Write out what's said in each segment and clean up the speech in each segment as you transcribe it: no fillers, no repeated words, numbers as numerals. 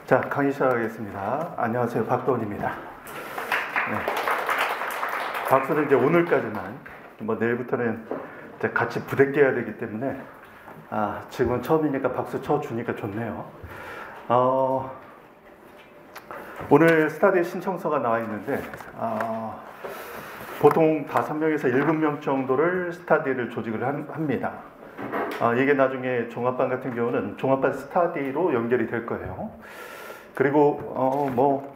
자, 강의 시작하겠습니다. 안녕하세요, 박도원입니다. 네. 박수는 이제 오늘까지만, 내일부터는 이제 같이 부대껴야 되기 때문에, 지금은 처음이니까 박수 쳐주니까 좋네요. 오늘 스타디 신청서가 나와 있는데, 보통 5명에서 7명 정도를 스타디를 조직을 합니다. 이게 나중에 종합반 같은 경우는 종합반 스타디로 연결이 될 거예요. 그리고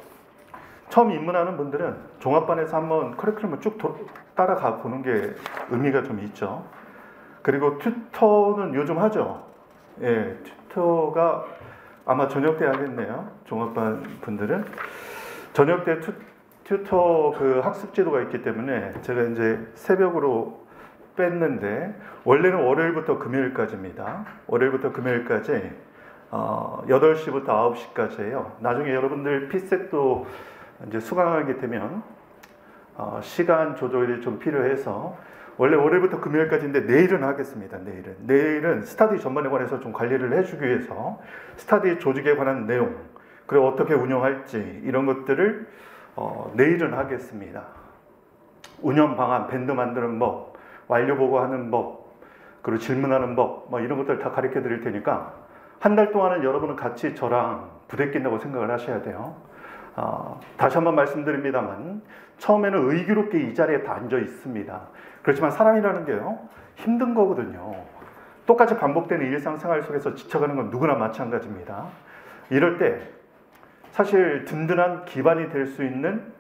처음 입문하는 분들은 종합반에서 한번 커리큘럼을 쭉 따라가 보는 게 의미가 좀 있죠. 그리고 튜터는 요즘 하죠. 예, 튜터가 아마 저녁 때 하겠네요. 종합반 분들은 저녁 때 튜터 그 학습 제도가 있기 때문에 제가 이제 새벽으로 뺐는데, 원래는 월요일부터 금요일까지입니다. 월요일부터 금요일까지 8시부터 9시까지예요. 나중에 여러분들 피셋도 이제 수강하게 되면 시간 조절이 좀 필요해서 원래 월요일부터 금요일까지인데 내일은 하겠습니다. 내일은 스타디 전반에 관해서 좀 관리를 해주기 위해서 스타디 조직에 관한 내용, 그리고 어떻게 운영할지 이런 것들을 내일은 하겠습니다. 운영 방안, 밴드 만드는 법, 완료 보고하는 법, 그리고 질문하는 법, 이런 것들 다 가르쳐 드릴 테니까 한 달 동안은 여러분은 같이 저랑 부대낀다고 생각을 하셔야 돼요. 다시 한번 말씀드립니다만, 처음에는 의기롭게 이 자리에 다 앉아 있습니다. 그렇지만 사람이라는 게요, 힘든 거거든요. 똑같이 반복되는 일상생활 속에서 지쳐가는 건 누구나 마찬가지입니다. 이럴 때 사실 든든한 기반이 될 수 있는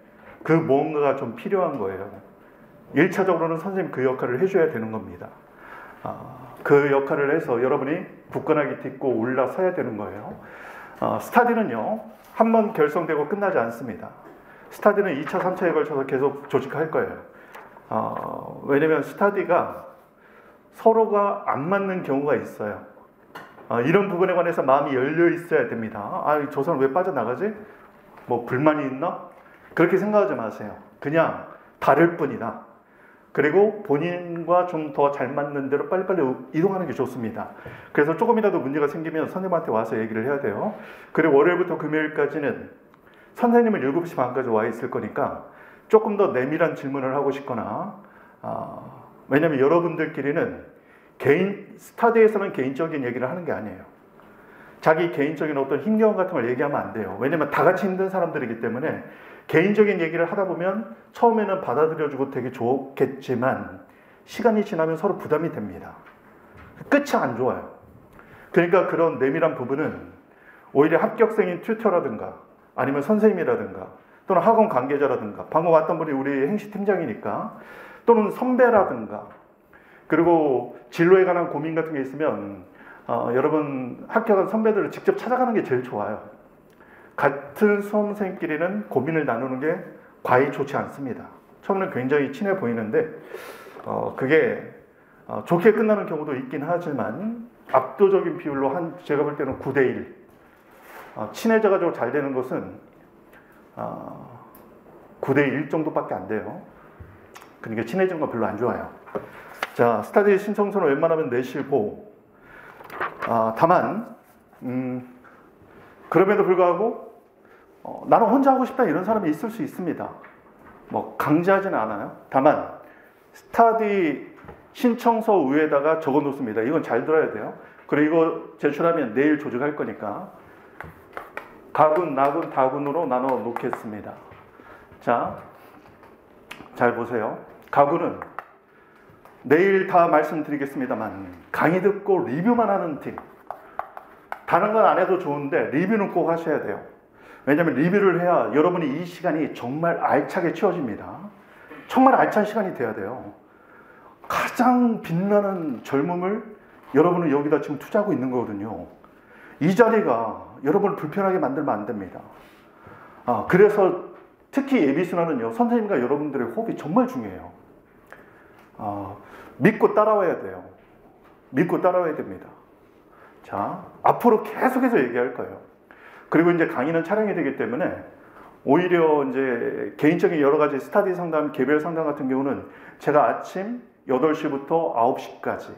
그 무언가가 좀 필요한 거예요. 1차적으로는 선생님 그 역할을 해줘야 되는 겁니다. 그 역할을 해서 여러분이 굳건하게 딛고 올라서야 되는 거예요. 스타디는요, 한 번 결성되고 끝나지 않습니다. 스타디는 2차, 3차에 걸쳐서 계속 조직할 거예요. 왜냐면 스타디가 서로가 안 맞는 경우가 있어요. 이런 부분에 관해서 마음이 열려 있어야 됩니다. 저 사람 왜 빠져나가지? 불만이 있나? 그렇게 생각하지 마세요. 그냥 다를 뿐이다. 그리고 본인과 좀 더 잘 맞는 대로 빨리빨리 이동하는 게 좋습니다. 그래서 조금이라도 문제가 생기면 선생님한테 와서 얘기를 해야 돼요. 그리고 월요일부터 금요일까지는 선생님은 7시 반까지 와 있을 거니까 조금 더 내밀한 질문을 하고 싶거나, 왜냐면 여러분들끼리는 스타디에서는 개인적인 얘기를 하는 게 아니에요. 자기 개인적인 어떤 힘겨움 같은 걸 얘기하면 안 돼요. 왜냐면 다 같이 힘든 사람들이기 때문에 개인적인 얘기를 하다 보면 처음에는 받아들여주고 되게 좋겠지만 시간이 지나면 서로 부담이 됩니다. 끝이 안 좋아요. 그러니까 그런 내밀한 부분은 오히려 합격생인 튜터라든가 아니면 선생님이라든가 또는 학원 관계자라든가, 방금 왔던 분이 우리 행시팀장이니까, 또는 선배라든가, 그리고 진로에 관한 고민 같은 게 있으면 여러분 합격한 선배들을 직접 찾아가는 게 제일 좋아요. 같은 수험생끼리는 고민을 나누는 게 과히 좋지 않습니다. 처음에는 굉장히 친해 보이는데 그게 좋게 끝나는 경우도 있긴 하지만 압도적인 비율로 제가 볼 때는 9대1, 친해져가지고 잘 되는 것은 9대1 정도밖에 안 돼요. 그러니까 친해지는 건 별로 안 좋아요. 자, 스타디 신청서는 웬만하면 내시고, 다만 그럼에도 불구하고 나는 혼자 하고 싶다 이런 사람이 있을 수 있습니다. 강제하지는 않아요. 다만 스타디 신청서 위에다가 적어 놓습니다. 이건 잘 들어야 돼요. 그리고 이거 제출하면 내일 조직할 거니까 가군, 나군, 다군으로 나눠 놓겠습니다. 자, 잘 보세요. 가군은 내일 다 말씀드리겠습니다만 강의 듣고 리뷰만 하는 팀. 다른 건 안 해도 좋은데 리뷰는 꼭 하셔야 돼요. 왜냐하면 리뷰를 해야 여러분이 이 시간이 정말 알차게 채워집니다. 정말 알찬 시간이 돼야 돼요. 가장 빛나는 젊음을 여러분은 여기다 지금 투자하고 있는 거거든요. 이 자리가 여러분을 불편하게 만들면 안 됩니다. 그래서 특히 예비순환은요, 선생님과 여러분들의 호흡이 정말 중요해요. 믿고 따라와야 돼요. 믿고 따라와야 됩니다. 자, 앞으로 계속해서 얘기할 거예요. 그리고 이제 강의는 촬영이 되기 때문에 오히려 이제 개인적인 여러 가지 스타디 상담, 개별 상담 같은 경우는 제가 아침 8시부터 9시까지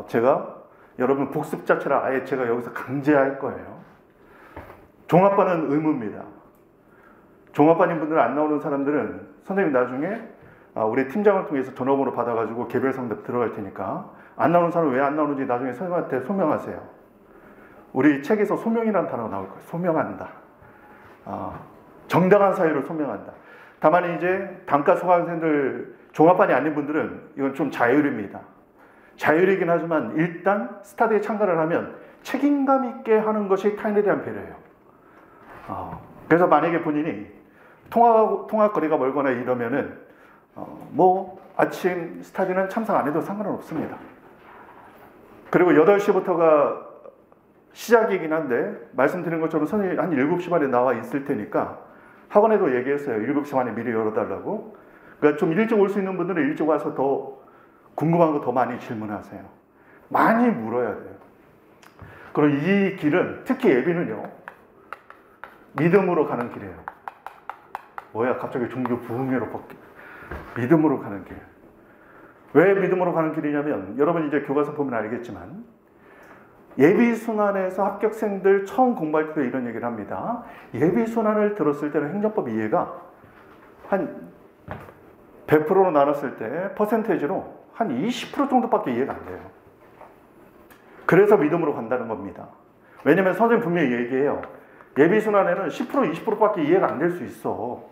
제가 여러분 복습 자체를 아예 제가 여기서 강제할 거예요. 종합반은 의무입니다. 종합반인 분들 안 나오는 사람들은 선생님 나중에 우리 팀장을 통해서 전화번호 받아가지고 개별 상담 들어갈 테니까 안 나오는 사람 왜 안 나오는지 나중에 선생님한테 소명하세요. 우리 책에서 소명이라는 단어가 나올 거예요. 소명한다. 정당한 사유를 소명한다. 다만 이제 단과 수강생들 종합반이 아닌 분들은 이건 좀 자율입니다. 자율이긴 하지만 일단 스타디에 참가를 하면 책임감 있게 하는 것이 타인에 대한 배려예요. 그래서 만약에 본인이 통학거리가 멀거나 이러면은 뭐 아침 스타디는 참석 안 해도 상관은 없습니다. 그리고 8시부터가 시작이긴 한데 말씀드린 것처럼 선생님이 한 7시 반에 나와 있을 테니까 학원에도 얘기했어요. 7시 반에 미리 열어달라고. 그러니까 좀 일찍 올 수 있는 분들은 일찍 와서 더 궁금한 거 더 많이 질문하세요. 많이 물어야 돼요. 그리고 이 길은 특히 예비는요. 믿음으로 가는 길이에요. 뭐야 갑자기 종교 부흥회로 바뀌 믿음으로 가는 길. 왜 믿음으로 가는 길이냐면 여러분 이제 교과서 보면 알겠지만 예비순환에서 합격생들 처음 공부할 때도 이런 얘기를 합니다. 예비순환을 들었을 때는 행정법 이해가 한 100%로 나눴을 때 퍼센테이지로 한 20% 정도밖에 이해가 안 돼요. 그래서 믿음으로 간다는 겁니다. 왜냐면 선생님 분명히 얘기해요. 예비순환에는 10% 20%밖에 이해가 안 될 수 있어.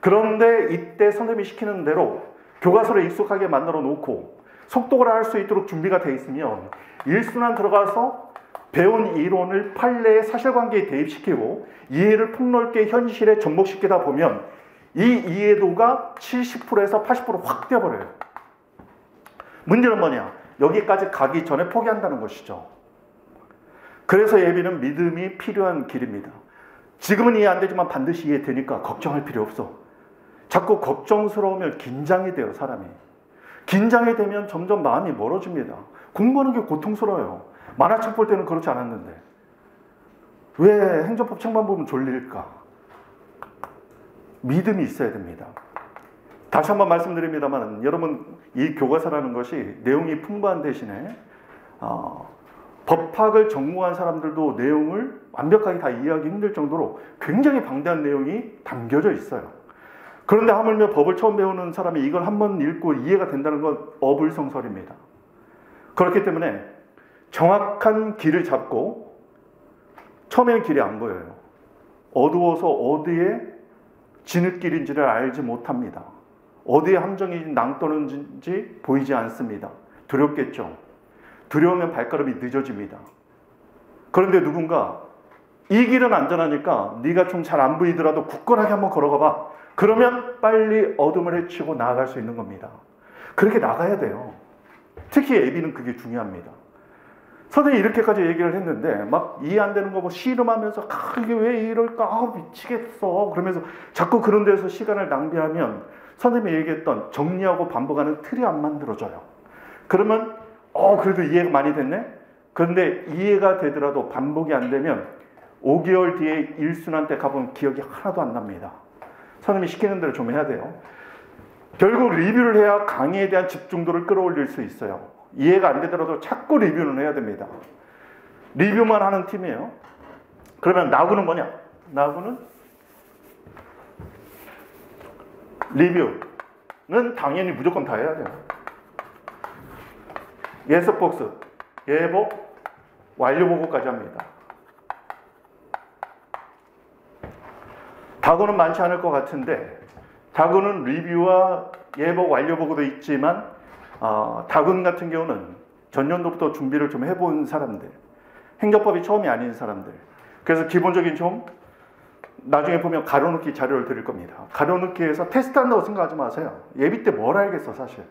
그런데 이때 선생님이 시키는 대로 교과서를 익숙하게 만들어 놓고 속독을 할 수 있도록 준비가 돼 있으면 1순환 들어가서 배운 이론을 판례의 사실관계에 대입시키고 이해를 폭넓게 현실에 접목시키다 보면 이 이해도가 70%에서 80% 확 뛰어버려요. 문제는 뭐냐? 여기까지 가기 전에 포기한다는 것이죠. 그래서 예비는 믿음이 필요한 길입니다. 지금은 이해 안 되지만 반드시 이해되니까 걱정할 필요 없어. 자꾸 걱정스러우면 긴장이 돼요, 사람이. 긴장이 되면 점점 마음이 멀어집니다. 공부하는 게 고통스러워요. 만화책 볼 때는 그렇지 않았는데. 왜 행정법 책만 보면 졸릴까? 믿음이 있어야 됩니다. 다시 한번 말씀드립니다만 여러분 이 교과서라는 것이 내용이 풍부한 대신에 법학을 전공한 사람들도 내용을 완벽하게 다 이해하기 힘들 정도로 굉장히 방대한 내용이 담겨져 있어요. 그런데 하물며 법을 처음 배우는 사람이 이걸 한번 읽고 이해가 된다는 건 어불성설입니다. 그렇기 때문에 정확한 길을 잡고 처음에는 길이 안 보여요. 어두워서 어디에 진흙길인지를 알지 못합니다. 어디에 함정이 낭떠러지인지 보이지 않습니다. 두렵겠죠. 두려우면 발걸음이 늦어집니다. 그런데 누군가 이 길은 안전하니까 네가 좀 잘 안 보이더라도 굳건하게 한번 걸어가 봐. 그러면 빨리 어둠을 헤치고 나아갈 수 있는 겁니다. 그렇게 나가야 돼요. 특히 예비는 그게 중요합니다. 선생님이 이렇게까지 얘기를 했는데 막 이해 안 되는 거 뭐 씨름하면서 이게 왜 이럴까 미치겠어 그러면서 자꾸 그런 데서 시간을 낭비하면 선생님이 얘기했던 정리하고 반복하는 틀이 안 만들어져요. 그러면 그래도 이해가 많이 됐네? 그런데 이해가 되더라도 반복이 안 되면 5개월 뒤에 1순환 때 가보면 기억이 하나도 안 납니다. 선생님이 시키는 대로 좀 해야 돼요. 결국 리뷰를 해야 강의에 대한 집중도를 끌어올릴 수 있어요. 이해가 안 되더라도 자꾸 리뷰는 해야 됩니다. 리뷰만 하는 팀이에요. 그러면 나구는 뭐냐? 나구는 리뷰는 당연히 무조건 다 해야 돼요. 예습복습, 예복, 완료보고까지 합니다. 다구는 많지 않을 것 같은데 다구는 리뷰와 예복, 완료보고도 있지만 다군 같은 경우는 전년도부터 준비를 좀 해본 사람들, 행정법이 처음이 아닌 사람들. 그래서 기본적인 좀 나중에 보면 가로놓기 자료를 드릴 겁니다. 가로놓기에서 테스트한다고 생각하지 마세요. 예비 때 뭘 알겠어 사실.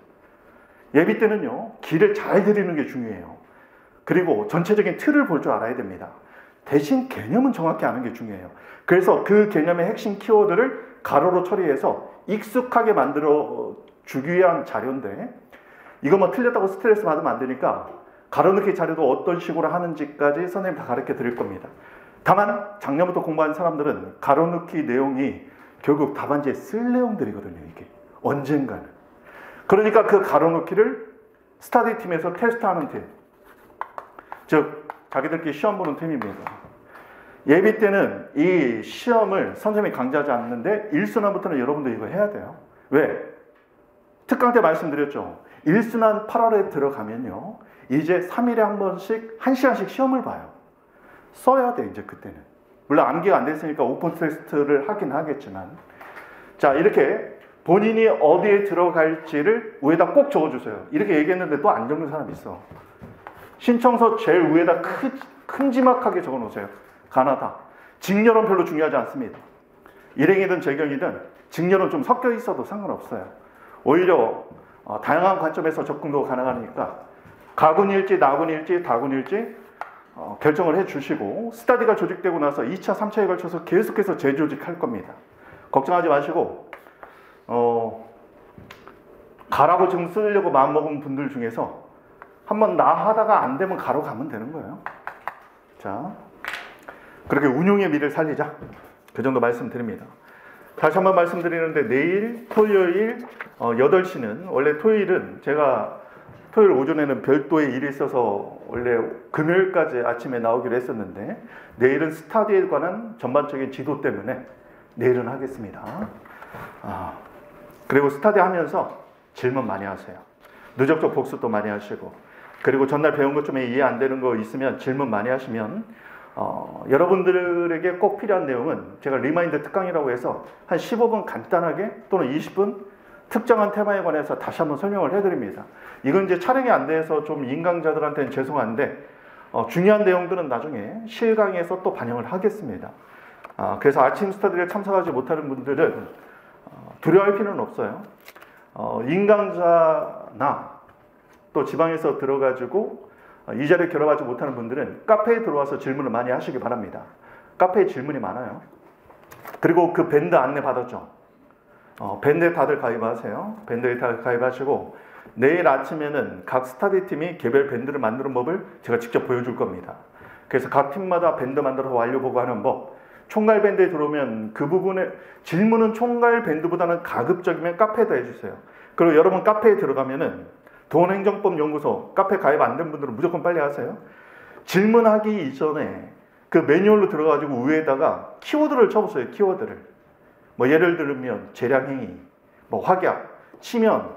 예비 때는요 길을 잘 들이는 게 중요해요. 그리고 전체적인 틀을 볼 줄 알아야 됩니다. 대신 개념은 정확히 아는 게 중요해요. 그래서 그 개념의 핵심 키워드를 가로로 처리해서 익숙하게 만들어 주기 위한 자료인데 이거 뭐 틀렸다고 스트레스 받으면 안 되니까 가로놓기 자료도 어떤 식으로 하는지까지 선생님 다 가르쳐 드릴 겁니다. 다만 작년부터 공부한 사람들은 가로놓기 내용이 결국 답안지에 쓸 내용들이거든요. 이게 언젠가는. 그러니까 그 가로놓기를 스터디 팀에서 테스트하는 팀, 즉 자기들끼리 시험 보는 팀입니다. 예비 때는 이 시험을 선생님이 강조하지 않는데 1순환부터는 여러분도 이거 해야 돼요. 왜? 특강 때 말씀드렸죠. 1순환 8월에 들어가면요. 이제 3일에 한 번씩 1시간씩 시험을 봐요. 써야 돼, 이제 그때는. 물론 암기가 안 됐으니까 오픈 테스트를 하긴 하겠지만. 자, 이렇게 본인이 어디에 들어갈지를 위에다 꼭 적어주세요. 이렇게 얘기했는데 또 안 적는 사람이 있어. 신청서 제일 위에다 큼지막하게 적어놓으세요. 가나다. 직렬은 별로 중요하지 않습니다. 일행이든 재경이든 직렬은 좀 섞여 있어도 상관없어요. 오히려 다양한 관점에서 접근도 가능하니까 가군일지 나군일지 다군일지 결정을 해주시고 스터디가 조직되고 나서 2차, 3차에 걸쳐서 계속해서 재조직할 겁니다. 걱정하지 마시고 가라고 지금 쓰려고 마음먹은 분들 중에서 한번 나 하다가 안 되면 가로 가면 되는 거예요. 자, 그렇게 운용의 미를 살리자. 그 정도 말씀드립니다. 다시 한번 말씀드리는데 내일 토요일 8시는 원래 토요일은 제가 토요일 오전에는 별도의 일이 있어서 원래 금요일까지 아침에 나오기로 했었는데 내일은 스터디에 관한 전반적인 지도 때문에 내일은 하겠습니다. 그리고 스터디 하면서 질문 많이 하세요. 누적적 복습도 많이 하시고 그리고 전날 배운 것 중에 이해 안 되는 거 있으면 질문 많이 하시면 여러분들에게 꼭 필요한 내용은 제가 리마인드 특강이라고 해서 한 15분 간단하게 또는 20분 특정한 테마에 관해서 다시 한번 설명을 해드립니다. 이건 이제 촬영이 안 돼서 좀 인강자들한테는 죄송한데 중요한 내용들은 나중에 실강에서 또 반영을 하겠습니다. 그래서 아침 스터디를 참석하지 못하는 분들은 두려워할 필요는 없어요. 인강자나 또 지방에서 들어가지고 이 자리에 결합하지 못하는 분들은 카페에 들어와서 질문을 많이 하시기 바랍니다. 카페에 질문이 많아요. 그리고 그 밴드 안내 받았죠. 밴드에 다들 가입하세요. 밴드에 다들 가입하시고 내일 아침에는 각 스터디 팀이 개별 밴드를 만드는 법을 제가 직접 보여줄 겁니다. 그래서 각 팀마다 밴드 만들어서 완료 보고하는 법, 총괄 밴드에 들어오면 그 부분에 질문은 총괄 밴드보다는 가급적이면 카페에다 해주세요. 그리고 여러분 카페에 들어가면은 돈행정법 연구소 카페 가입 안 된 분들은 무조건 빨리 하세요. 질문하기 이전에 그 매뉴얼로 들어가지고 위에다가 키워드를 쳐보세요. 키워드를. 뭐 예를 들면 재량행위, 뭐 확약, 치면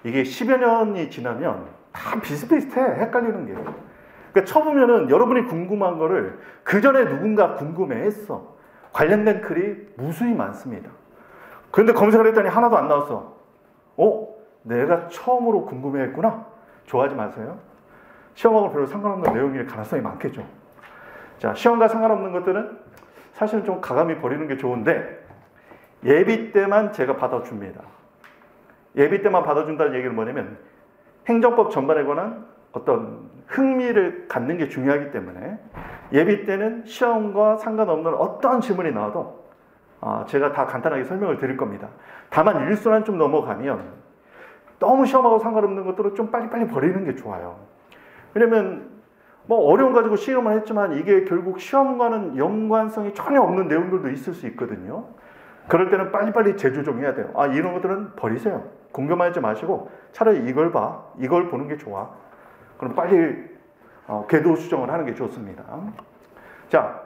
이게 10여 년이 지나면 다 비슷비슷해. 헷갈리는 게. 그러니까 쳐보면은 여러분이 궁금한 거를 그 전에 누군가 궁금해했어. 관련된 글이 무수히 많습니다. 그런데 검색을 했더니 하나도 안 나왔어. 내가 처음으로 궁금해했구나. 좋아하지 마세요. 시험하고 별로 상관없는 내용일 가능성이 많겠죠. 자, 시험과 상관없는 것들은 사실은 좀 가감히 버리는 게 좋은데 예비 때만 제가 받아줍니다. 예비 때만 받아준다는 얘기는 뭐냐면 행정법 전반에 관한 어떤 흥미를 갖는 게 중요하기 때문에 예비 때는 시험과 상관없는 어떠한 질문이 나와도 제가 다 간단하게 설명을 드릴 겁니다. 다만 1순환 좀 넘어가면 너무 시험하고 상관없는 것들을 좀 빨리빨리 버리는 게 좋아요. 왜냐면 뭐 어려움 가지고 시험을 했지만 이게 결국 시험과는 연관성이 전혀 없는 내용들도 있을 수 있거든요. 그럴 때는 빨리빨리 재조정해야 돼요. 이런 것들은 버리세요. 공격만 하지 마시고 차라리 이걸 봐. 이걸 보는 게 좋아. 그럼 빨리 궤도 수정을 하는 게 좋습니다. 자,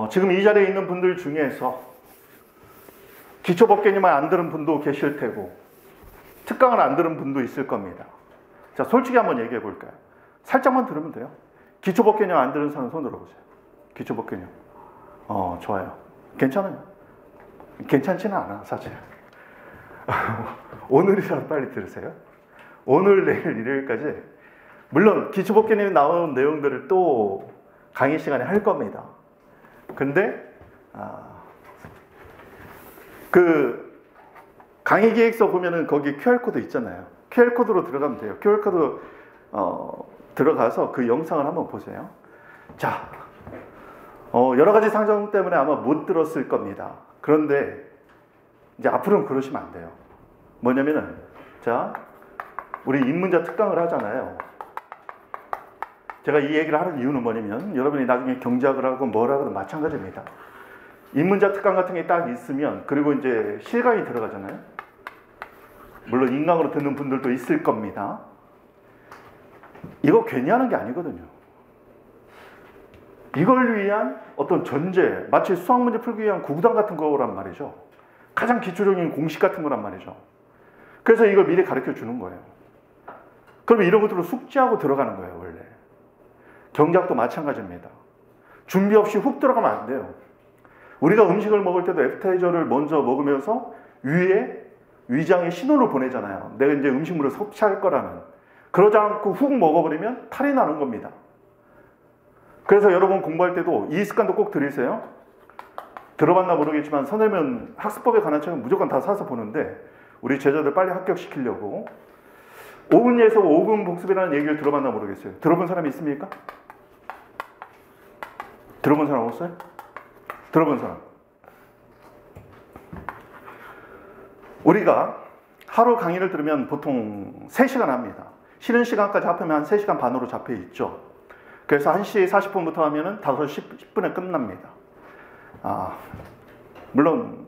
지금 이 자리에 있는 분들 중에서 기초법개념을 안 들은 분도 계실 테고 특강을 안 들은 분도 있을 겁니다. 자, 솔직히 한번 얘기해 볼까요? 살짝만 들으면 돼요. 기초법개념 안 들은 사람 손 들어보세요. 기초법개념. 좋아요. 괜찮아요. 괜찮지는 않아, 사실. 오늘이라도 빨리 들으세요. 오늘, 내일, 일요일까지. 물론 기초법개념에 나오는 내용들을 또 강의 시간에 할 겁니다. 근데 그 강의 계획서 보면은 거기 QR코드 있잖아요. QR코드로 들어가면 돼요. QR코드 들어가서 그 영상을 한번 보세요. 자, 여러 가지 상정 때문에 아마 못 들었을 겁니다. 그런데 이제 앞으로는 그러시면 안 돼요. 뭐냐면은 자, 우리 입문자 특강을 하잖아요. 제가 이 얘기를 하는 이유는 뭐냐면 여러분이 나중에 경제학을 하고 뭘 하고도 마찬가지입니다. 입문자 특강 같은 게 딱 있으면 그리고 이제 실강이 들어가잖아요. 물론 인강으로 듣는 분들도 있을 겁니다. 이거 괜히 하는 게 아니거든요. 이걸 위한 어떤 전제, 마치 수학문제 풀기 위한 구구단 같은 거란 말이죠. 가장 기초적인 공식 같은 거란 말이죠. 그래서 이걸 미리 가르쳐 주는 거예요. 그러면 이런 것들을 숙지하고 들어가는 거예요, 원래. 경작도 마찬가지입니다. 준비 없이 훅 들어가면 안 돼요. 우리가 음식을 먹을 때도 애프타이저를 먼저 먹으면서 위에 위장에 신호를 보내잖아요. 내가 이제 음식물을 섭취할 거라는. 그러지 않고 훅 먹어버리면 탈이 나는 겁니다. 그래서 여러분 공부할 때도 이 습관도 꼭 들이세요. 들어봤나 모르겠지만 선생님은 학습법에 관한 책은 무조건 다 사서 보는데 우리 제자들 빨리 합격시키려고 5분 예속 5분 복습이라는 얘기를 들어봤나 모르겠어요. 들어본 사람이 있습니까? 들어본 사람 없어요? 들어본 사람. 우리가 하루 강의를 들으면 보통 3시간 합니다. 쉬는 시간까지 합하면 한 3시간 반으로 잡혀 있죠. 그래서 1시 40분부터 하면은 5시 10분에 끝납니다. 물론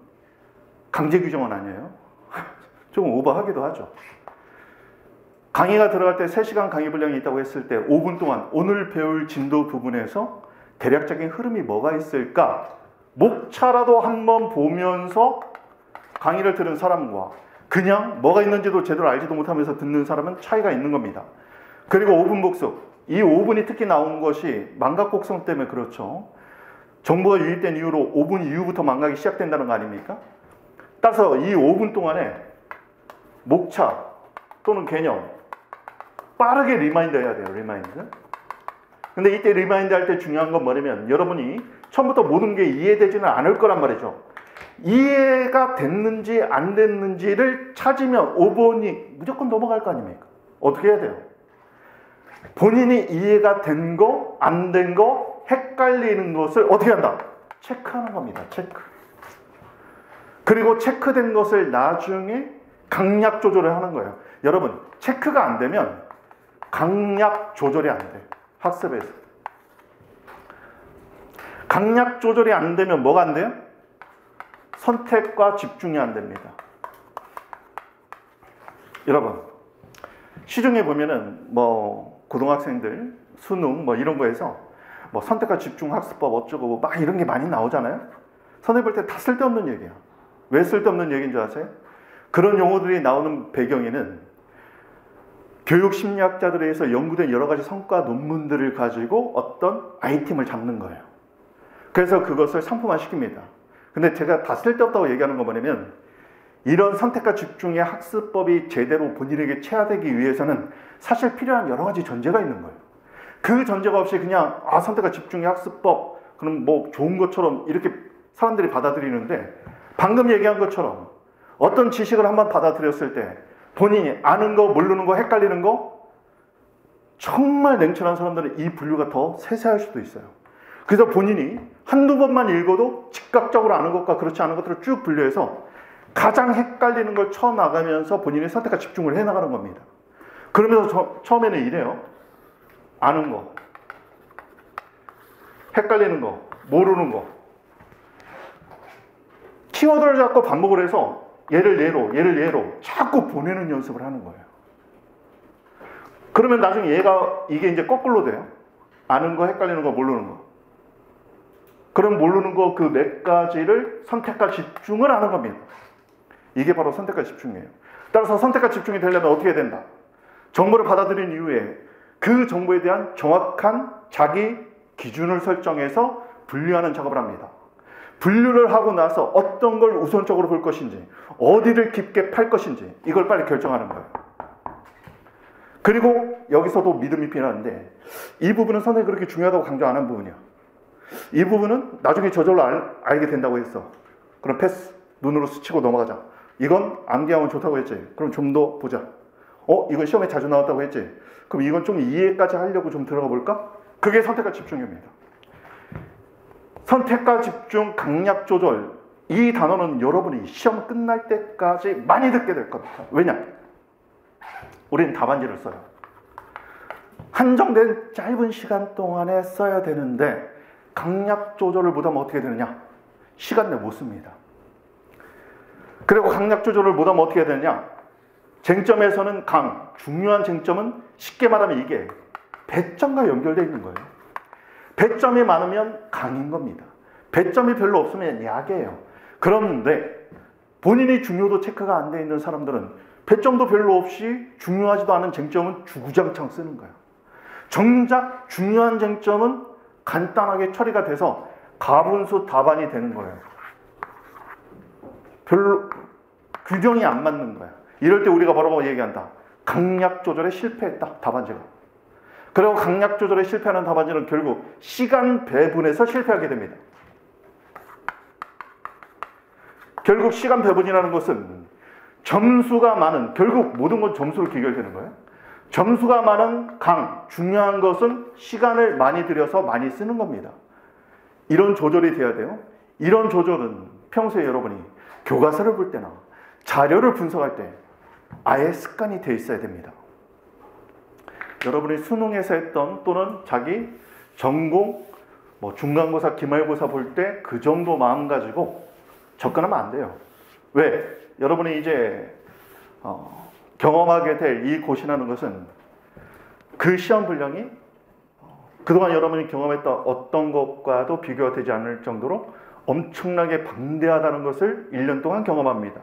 강제 규정은 아니에요. 조금 오버하기도 하죠. 강의가 들어갈 때 3시간 강의 분량이 있다고 했을 때 5분 동안 오늘 배울 진도 부분에서 대략적인 흐름이 뭐가 있을까? 목차라도 한번 보면서 강의를 들은 사람과 그냥 뭐가 있는지도 제대로 알지도 못하면서 듣는 사람은 차이가 있는 겁니다. 그리고 5분 복습. 이 5분이 특히 나온 것이 망각곡성 때문에 그렇죠. 정보가 유입된 이후로 5분 이후부터 망각이 시작된다는 거 아닙니까? 따라서 이 5분 동안에 목차 또는 개념 빠르게 리마인드 해야 돼요. 리마인드. 근데 이때 리마인드 할 때 중요한 건 뭐냐면 여러분이 처음부터 모든 게 이해되지는 않을 거란 말이죠. 이해가 됐는지 안 됐는지를 찾으면 5번이 무조건 넘어갈 거 아닙니까? 어떻게 해야 돼요? 본인이 이해가 된 거, 안 된 거, 헷갈리는 것을 어떻게 한다? 체크하는 겁니다. 체크. 그리고 체크된 것을 나중에 강약 조절을 하는 거예요. 여러분, 체크가 안 되면 강약 조절이 안 돼요. 학습에서. 강약 조절이 안 되면 뭐가 안 돼요? 선택과 집중이 안 됩니다. 여러분, 시중에 보면은 고등학생들 수능 이런 거에서 선택과 집중 학습법 어쩌고 막 이런 게 많이 나오잖아요. 선생님 볼 때 다 쓸데없는 얘기야. 왜 쓸데없는 얘기인 줄 아세요? 그런 용어들이 나오는 배경에는 교육 심리학자들에 의해서 연구된 여러 가지 성과 논문들을 가지고 어떤 아이템을 잡는 거예요. 그래서 그것을 상품화 시킵니다. 근데 제가 다 쓸데없다고 얘기하는 건 뭐냐면 이런 선택과 집중의 학습법이 제대로 본인에게 체화되기 위해서는 사실 필요한 여러 가지 전제가 있는 거예요. 그 전제가 없이 그냥 선택과 집중의 학습법 그럼 좋은 것처럼 이렇게 사람들이 받아들이는데 방금 얘기한 것처럼 어떤 지식을 한번 받아들였을 때 본인이 아는 거, 모르는 거, 헷갈리는 거 정말 냉철한 사람들은 이 분류가 더 세세할 수도 있어요. 그래서 본인이 한두 번만 읽어도 즉각적으로 아는 것과 그렇지 않은 것들을 쭉 분류해서 가장 헷갈리는 걸 쳐나가면서 본인의 선택과 집중을 해나가는 겁니다. 그러면서 처음에는 이래요. 아는 거, 헷갈리는 거, 모르는 거. 키워드를 잡고 반복을 해서 얘를 얘로 자꾸 보내는 연습을 하는 거예요. 그러면 나중에 이게 이제 거꾸로 돼요. 아는 거, 헷갈리는 거, 모르는 거. 그럼 모르는 거 그 몇 가지를 선택과 집중을 하는 겁니다. 이게 바로 선택과 집중이에요. 따라서 선택과 집중이 되려면 어떻게 된다? 정보를 받아들인 이후에 그 정보에 대한 정확한 자기 기준을 설정해서 분류하는 작업을 합니다. 분류를 하고 나서 어떤 걸 우선적으로 볼 것인지, 어디를 깊게 팔 것인지 이걸 빨리 결정하는 거예요. 그리고 여기서도 믿음이 필요한데 이 부분은 선생님이 그렇게 중요하다고 강조 안 한 부분이야. 이 부분은 나중에 저절로 알게 된다고 했어. 그럼 패스. 눈으로 스치고 넘어가자. 이건 암기하면 좋다고 했지. 그럼 좀 더 보자. 이건 시험에 자주 나왔다고 했지. 그럼 이건 좀 이해까지 하려고 좀 들어가 볼까? 그게 선택과 집중입니다. 선택과 집중, 강약 조절. 이 단어는 여러분이 시험 끝날 때까지 많이 듣게 될 겁니다. 왜냐? 우리는 답안지를 써요. 한정된 짧은 시간 동안에 써야 되는데 강약 조절을 못하면 어떻게 되느냐? 시간 내에 못 씁니다. 그리고 강약 조절을 못하면 어떻게 해야 되느냐? 쟁점에서는 중요한 쟁점은 쉽게 말하면 이게 배점과 연결되어 있는 거예요. 배점이 많으면 강인 겁니다. 배점이 별로 없으면 약이에요. 그런데 본인이 중요도 체크가 안 돼 있는 사람들은 배점도 별로 없이 중요하지도 않은 쟁점은 주구장창 쓰는 거예요. 정작 중요한 쟁점은 간단하게 처리가 돼서 가분수 답안이 되는 거예요. 별로 균형이 안 맞는 거예요. 이럴 때 우리가 바로 얘기한다. 강약 조절에 실패했다. 답안지가. 그리고 강약 조절에 실패하는 답안지는 결국 시간 배분에서 실패하게 됩니다. 결국 시간 배분이라는 것은 점수가 많은, 결국 모든 건 점수로 귀결되는 거예요. 점수가 많은 강, 중요한 것은 시간을 많이 들여서 많이 쓰는 겁니다. 이런 조절이 돼야 돼요. 이런 조절은 평소에 여러분이 교과서를 볼 때나 자료를 분석할 때 아예 습관이 돼 있어야 됩니다. 여러분이 수능에서 했던 또는 자기 전공, 중간고사, 기말고사 볼 때 그 정도 마음 가지고 접근하면 안 돼요. 왜? 여러분이 이제 경험하게 될 이 고시라는 것은 그 시험 분량이 그동안 여러분이 경험했던 어떤 것과도 비교가 되지 않을 정도로 엄청나게 방대하다는 것을 1년 동안 경험합니다.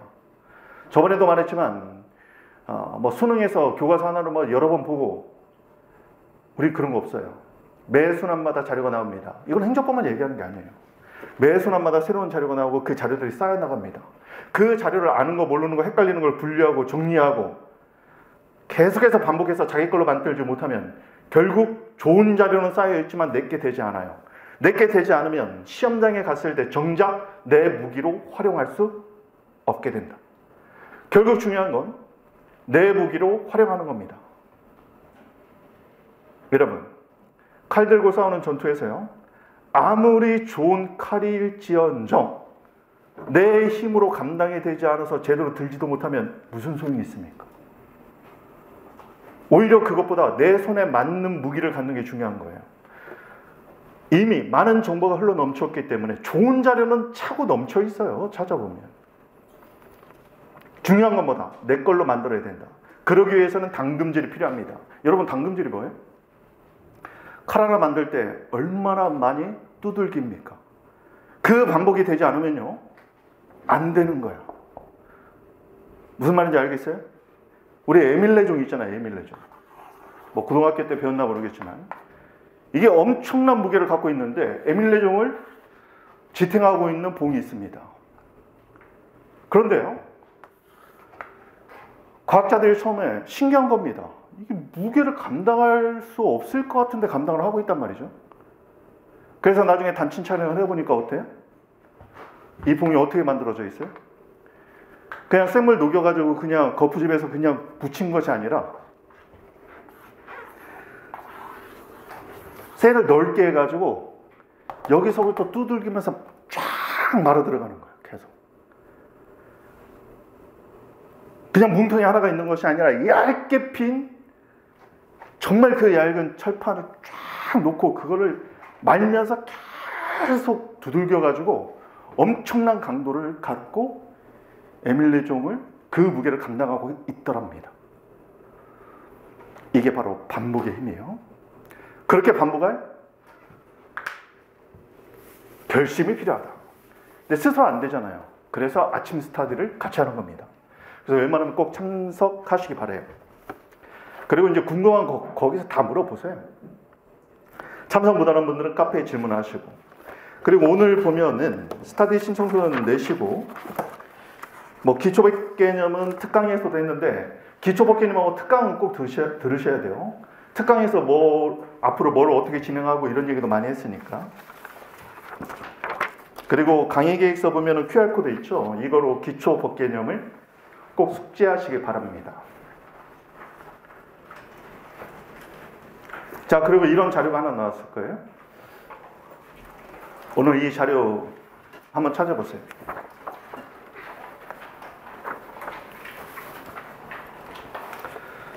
저번에도 말했지만 수능에서 교과서 하나를 여러 번 보고 우리 그런 거 없어요. 매 순환마다 자료가 나옵니다. 이건 행정법만 얘기하는 게 아니에요. 매 순환마다 새로운 자료가 나오고 그 자료들이 쌓여나갑니다. 그 자료를 아는 거 모르는 거 헷갈리는 걸 분류하고 정리하고 계속해서 반복해서 자기 걸로 만들지 못하면 결국 좋은 자료는 쌓여있지만 내게 되지 않아요. 내게 되지 않으면 시험장에 갔을 때 정작 내 무기로 활용할 수 없게 된다. 결국 중요한 건 내 무기로 활용하는 겁니다. 여러분, 칼 들고 싸우는 전투에서요, 아무리 좋은 칼일지언정 내 힘으로 감당이 되지 않아서 제대로 들지도 못하면 무슨 소용이 있습니까? 오히려 그것보다 내 손에 맞는 무기를 갖는 게 중요한 거예요. 이미 많은 정보가 흘러 넘쳤기 때문에 좋은 자료는 차고 넘쳐 있어요. 찾아보면. 중요한 건 뭐다? 내 걸로 만들어야 된다. 그러기 위해서는 당금질이 필요합니다. 여러분, 당금질이 뭐예요? 칼 하나 만들 때 얼마나 많이 두들깁니까? 그 반복이 되지 않으면요, 안 되는 거예요. 무슨 말인지 알겠어요? 우리 에밀레종 있잖아요. 에밀레종. 고등학교 때 배웠나 모르겠지만 이게 엄청난 무게를 갖고 있는데 에밀레종을 지탱하고 있는 봉이 있습니다. 그런데요, 과학자들이 처음에 신기한 겁니다. 이게 무게를 감당할 수 없을 것 같은데 감당을 하고 있단 말이죠. 그래서 나중에 단층 촬영을 해보니까 어때요? 이 봉이 어떻게 만들어져 있어요? 그냥 샘물 녹여가지고 그냥 거푸집에서 그냥 붙인 것이 아니라 쇠를 넓게 해가지고 여기서부터 두들기면서 쫙 말아 들어가는 거예요. 계속. 그냥 뭉텅이 하나가 있는 것이 아니라 얇게 핀 정말 그 얇은 철판을 쫙 놓고 그거를 말면서 계속 두들겨가지고 엄청난 강도를 갖고 에밀레종을 그 무게를 감당하고 있더랍니다. 이게 바로 반복의 힘이에요. 그렇게 반복할 결심이 필요하다. 근데 스스로 안 되잖아요. 그래서 아침 스타디를 같이 하는 겁니다. 그래서 웬만하면 꼭 참석하시기 바라요. 그리고 이제 궁금한 거 거기서 다 물어보세요. 참석 못하는 분들은 카페에 질문하시고, 그리고 오늘 보면은 스타디 신청서는 내시고, 기초법 개념은 특강에서도 했는데 기초법 개념하고 특강은 꼭 들으셔야 돼요. 특강에서 앞으로 뭘 어떻게 진행하고 이런 얘기도 많이 했으니까. 그리고 강의 계획서 보면은 QR코드 있죠. 이거로 기초법 개념을 꼭 숙지하시기 바랍니다. 자, 그리고 이런 자료가 하나 나왔을 거예요. 오늘 이 자료 한번 찾아보세요.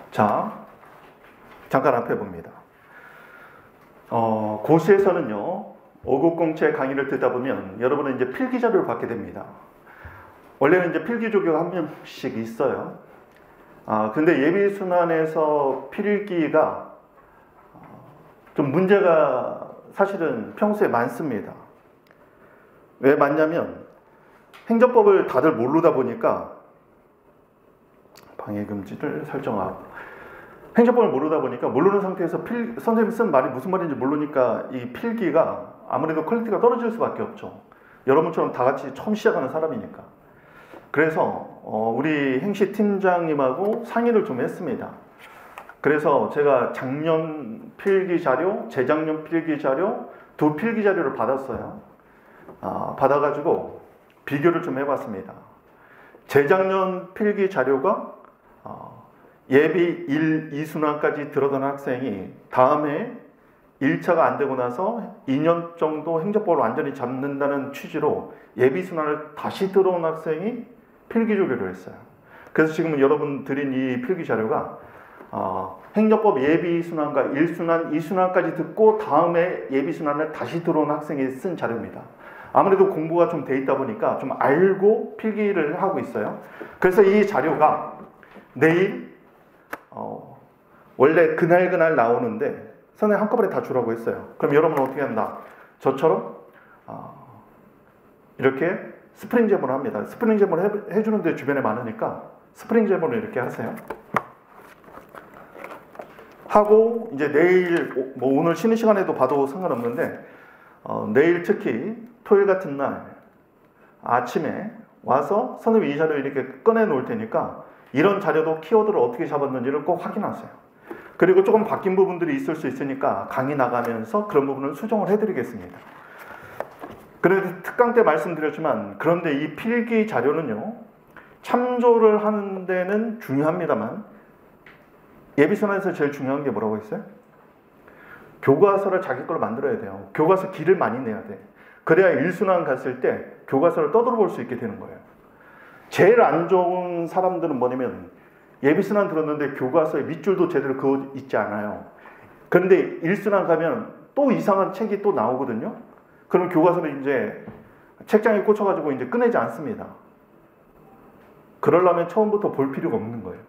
자, 잠깐 앞에 봅니다. 고시에서는요, 5급 공채 강의를 듣다 보면 여러분은 이제 필기 자료를 받게 됩니다. 원래는 이제 필기 조교가 한 명씩 있어요. 근데 예비순환에서 필기가 좀 문제가 사실은 평소에 많습니다. 왜 많냐면 행정법을 다들 모르다 보니까 방해금지를 설정하고 행정법을 모르다 보니까 모르는 상태에서 선생님이 쓴 말이 무슨 말인지 모르니까 이 필기가 아무래도 퀄리티가 떨어질 수밖에 없죠. 여러분처럼 다 같이 처음 시작하는 사람이니까. 그래서 우리 행시 팀장님하고 상의를 좀 했습니다. 그래서 제가 작년 필기 자료, 재작년 필기 자료, 두 필기 자료를 받았어요. 받아가지고 비교를 좀 해봤습니다. 재작년 필기 자료가 예비 1, 2순환까지 들어간 학생이 다음에 1차가 안 되고 나서 2년 정도 행정법을 완전히 잡는다는 취지로 예비순환을 다시 들어온 학생이 필기 조교를 했어요. 그래서 지금 여러분 드린 이 필기 자료가 행정법 예비순환과 1순환, 2순환까지 듣고 다음에 예비순환을 다시 들어온 학생이 쓴 자료입니다. 아무래도 공부가 좀 돼 있다 보니까 좀 알고 필기를 하고 있어요. 그래서 이 자료가 내일 원래 그날 나오는데 선생님 한꺼번에 다 주라고 했어요. 그럼 여러분은 어떻게 한다? 저처럼 이렇게 스프링 제본을 합니다. 스프링 제본을 해주는데 주변에 많으니까 스프링 제본을 이렇게 하세요. 하고 이제 내일 뭐 오늘 쉬는 시간에도 봐도 상관없는데 내일 특히 토요일 같은 날 아침에 와서 선생님이 이 자료 이렇게 꺼내 놓을 테니까 이런 자료도 키워드를 어떻게 잡았는지를 꼭 확인하세요. 그리고 조금 바뀐 부분들이 있을 수 있으니까 강의 나가면서 그런 부분을 수정을 해드리겠습니다. 그런데 특강 때 말씀드렸지만 그런데 이 필기 자료는요 참조를 하는 데는 중요합니다만 예비순환에서 제일 중요한 게 뭐라고 했어요? 교과서를 자기 걸 만들어야 돼요. 교과서 길을 많이 내야 돼. 그래야 1순환 갔을 때 교과서를 떠들어 볼 수 있게 되는 거예요. 제일 안 좋은 사람들은 뭐냐면 예비순환 들었는데 교과서에 밑줄도 제대로 그어 있지 않아요. 그런데 1순환 가면 또 이상한 책이 또 나오거든요. 그럼 교과서를 이제 책장에 꽂혀가지고 이제 꺼내지 않습니다. 그러려면 처음부터 볼 필요가 없는 거예요.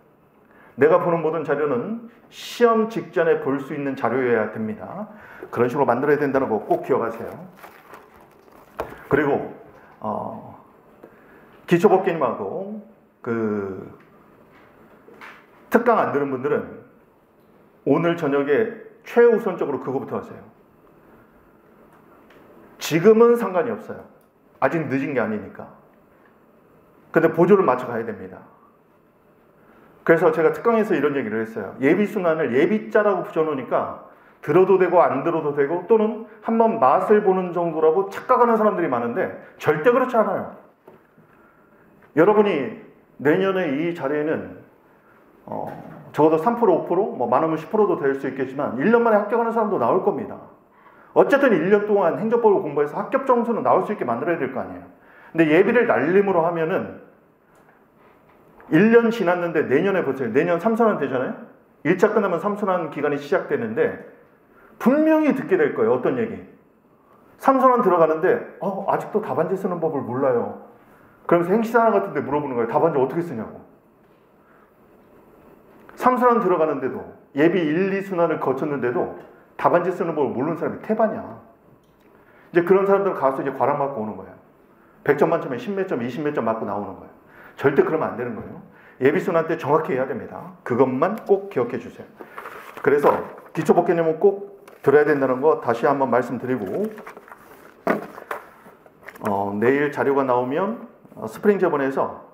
내가 보는 모든 자료는 시험 직전에 볼 수 있는 자료여야 됩니다. 그런 식으로 만들어야 된다는 거 꼭 기억하세요. 그리고 기초법계님하고 특강 안 들은 분들은 오늘 저녁에 최우선적으로 그거부터 하세요. 지금은 상관이 없어요. 아직 늦은 게 아니니까. 근데 보조를 맞춰 가야 됩니다. 그래서 제가 특강에서 이런 얘기를 했어요. 예비순환을 예비자라고 붙여놓으니까 들어도 되고 안 들어도 되고 또는 한번 맛을 보는 정도라고 착각하는 사람들이 많은데 절대 그렇지 않아요. 여러분이 내년에 이 자리에는 적어도 3%, 5%, 뭐 많으면 10%도 될 수 있겠지만 1년 만에 합격하는 사람도 나올 겁니다. 어쨌든 1년 동안 행정법을 공부해서 합격 점수는 나올 수 있게 만들어야 될 거 아니에요. 근데 예비를 날림으로 하면은 1년 지났는데 내년에 보세요. 내년 3순환 되잖아요. 1차 끝나면 3순환 기간이 시작되는데 분명히 듣게 될 거예요. 어떤 얘기? 3순환 들어가는데 아직도 답안지 쓰는 법을 몰라요. 그러면서 행시사나 같은 데 물어보는 거예요. 답안지 어떻게 쓰냐고. 3순환 들어가는데도 예비 1, 2순환을 거쳤는데도 답안지 쓰는 법을 모르는 사람이 태반이야. 이제 그런 사람들 가서 이제 과락 맞고 오는 거예요. 100점 만점에 10몇 점, 20몇 점 맞고 나오는 거예요. 절대 그러면 안 되는 거예요. 예비순환 때 정확히 해야 됩니다. 그것만 꼭 기억해 주세요. 그래서 기초법계념은 꼭 들어야 된다는 거 다시 한번 말씀드리고 내일 자료가 나오면 스프링 제본에서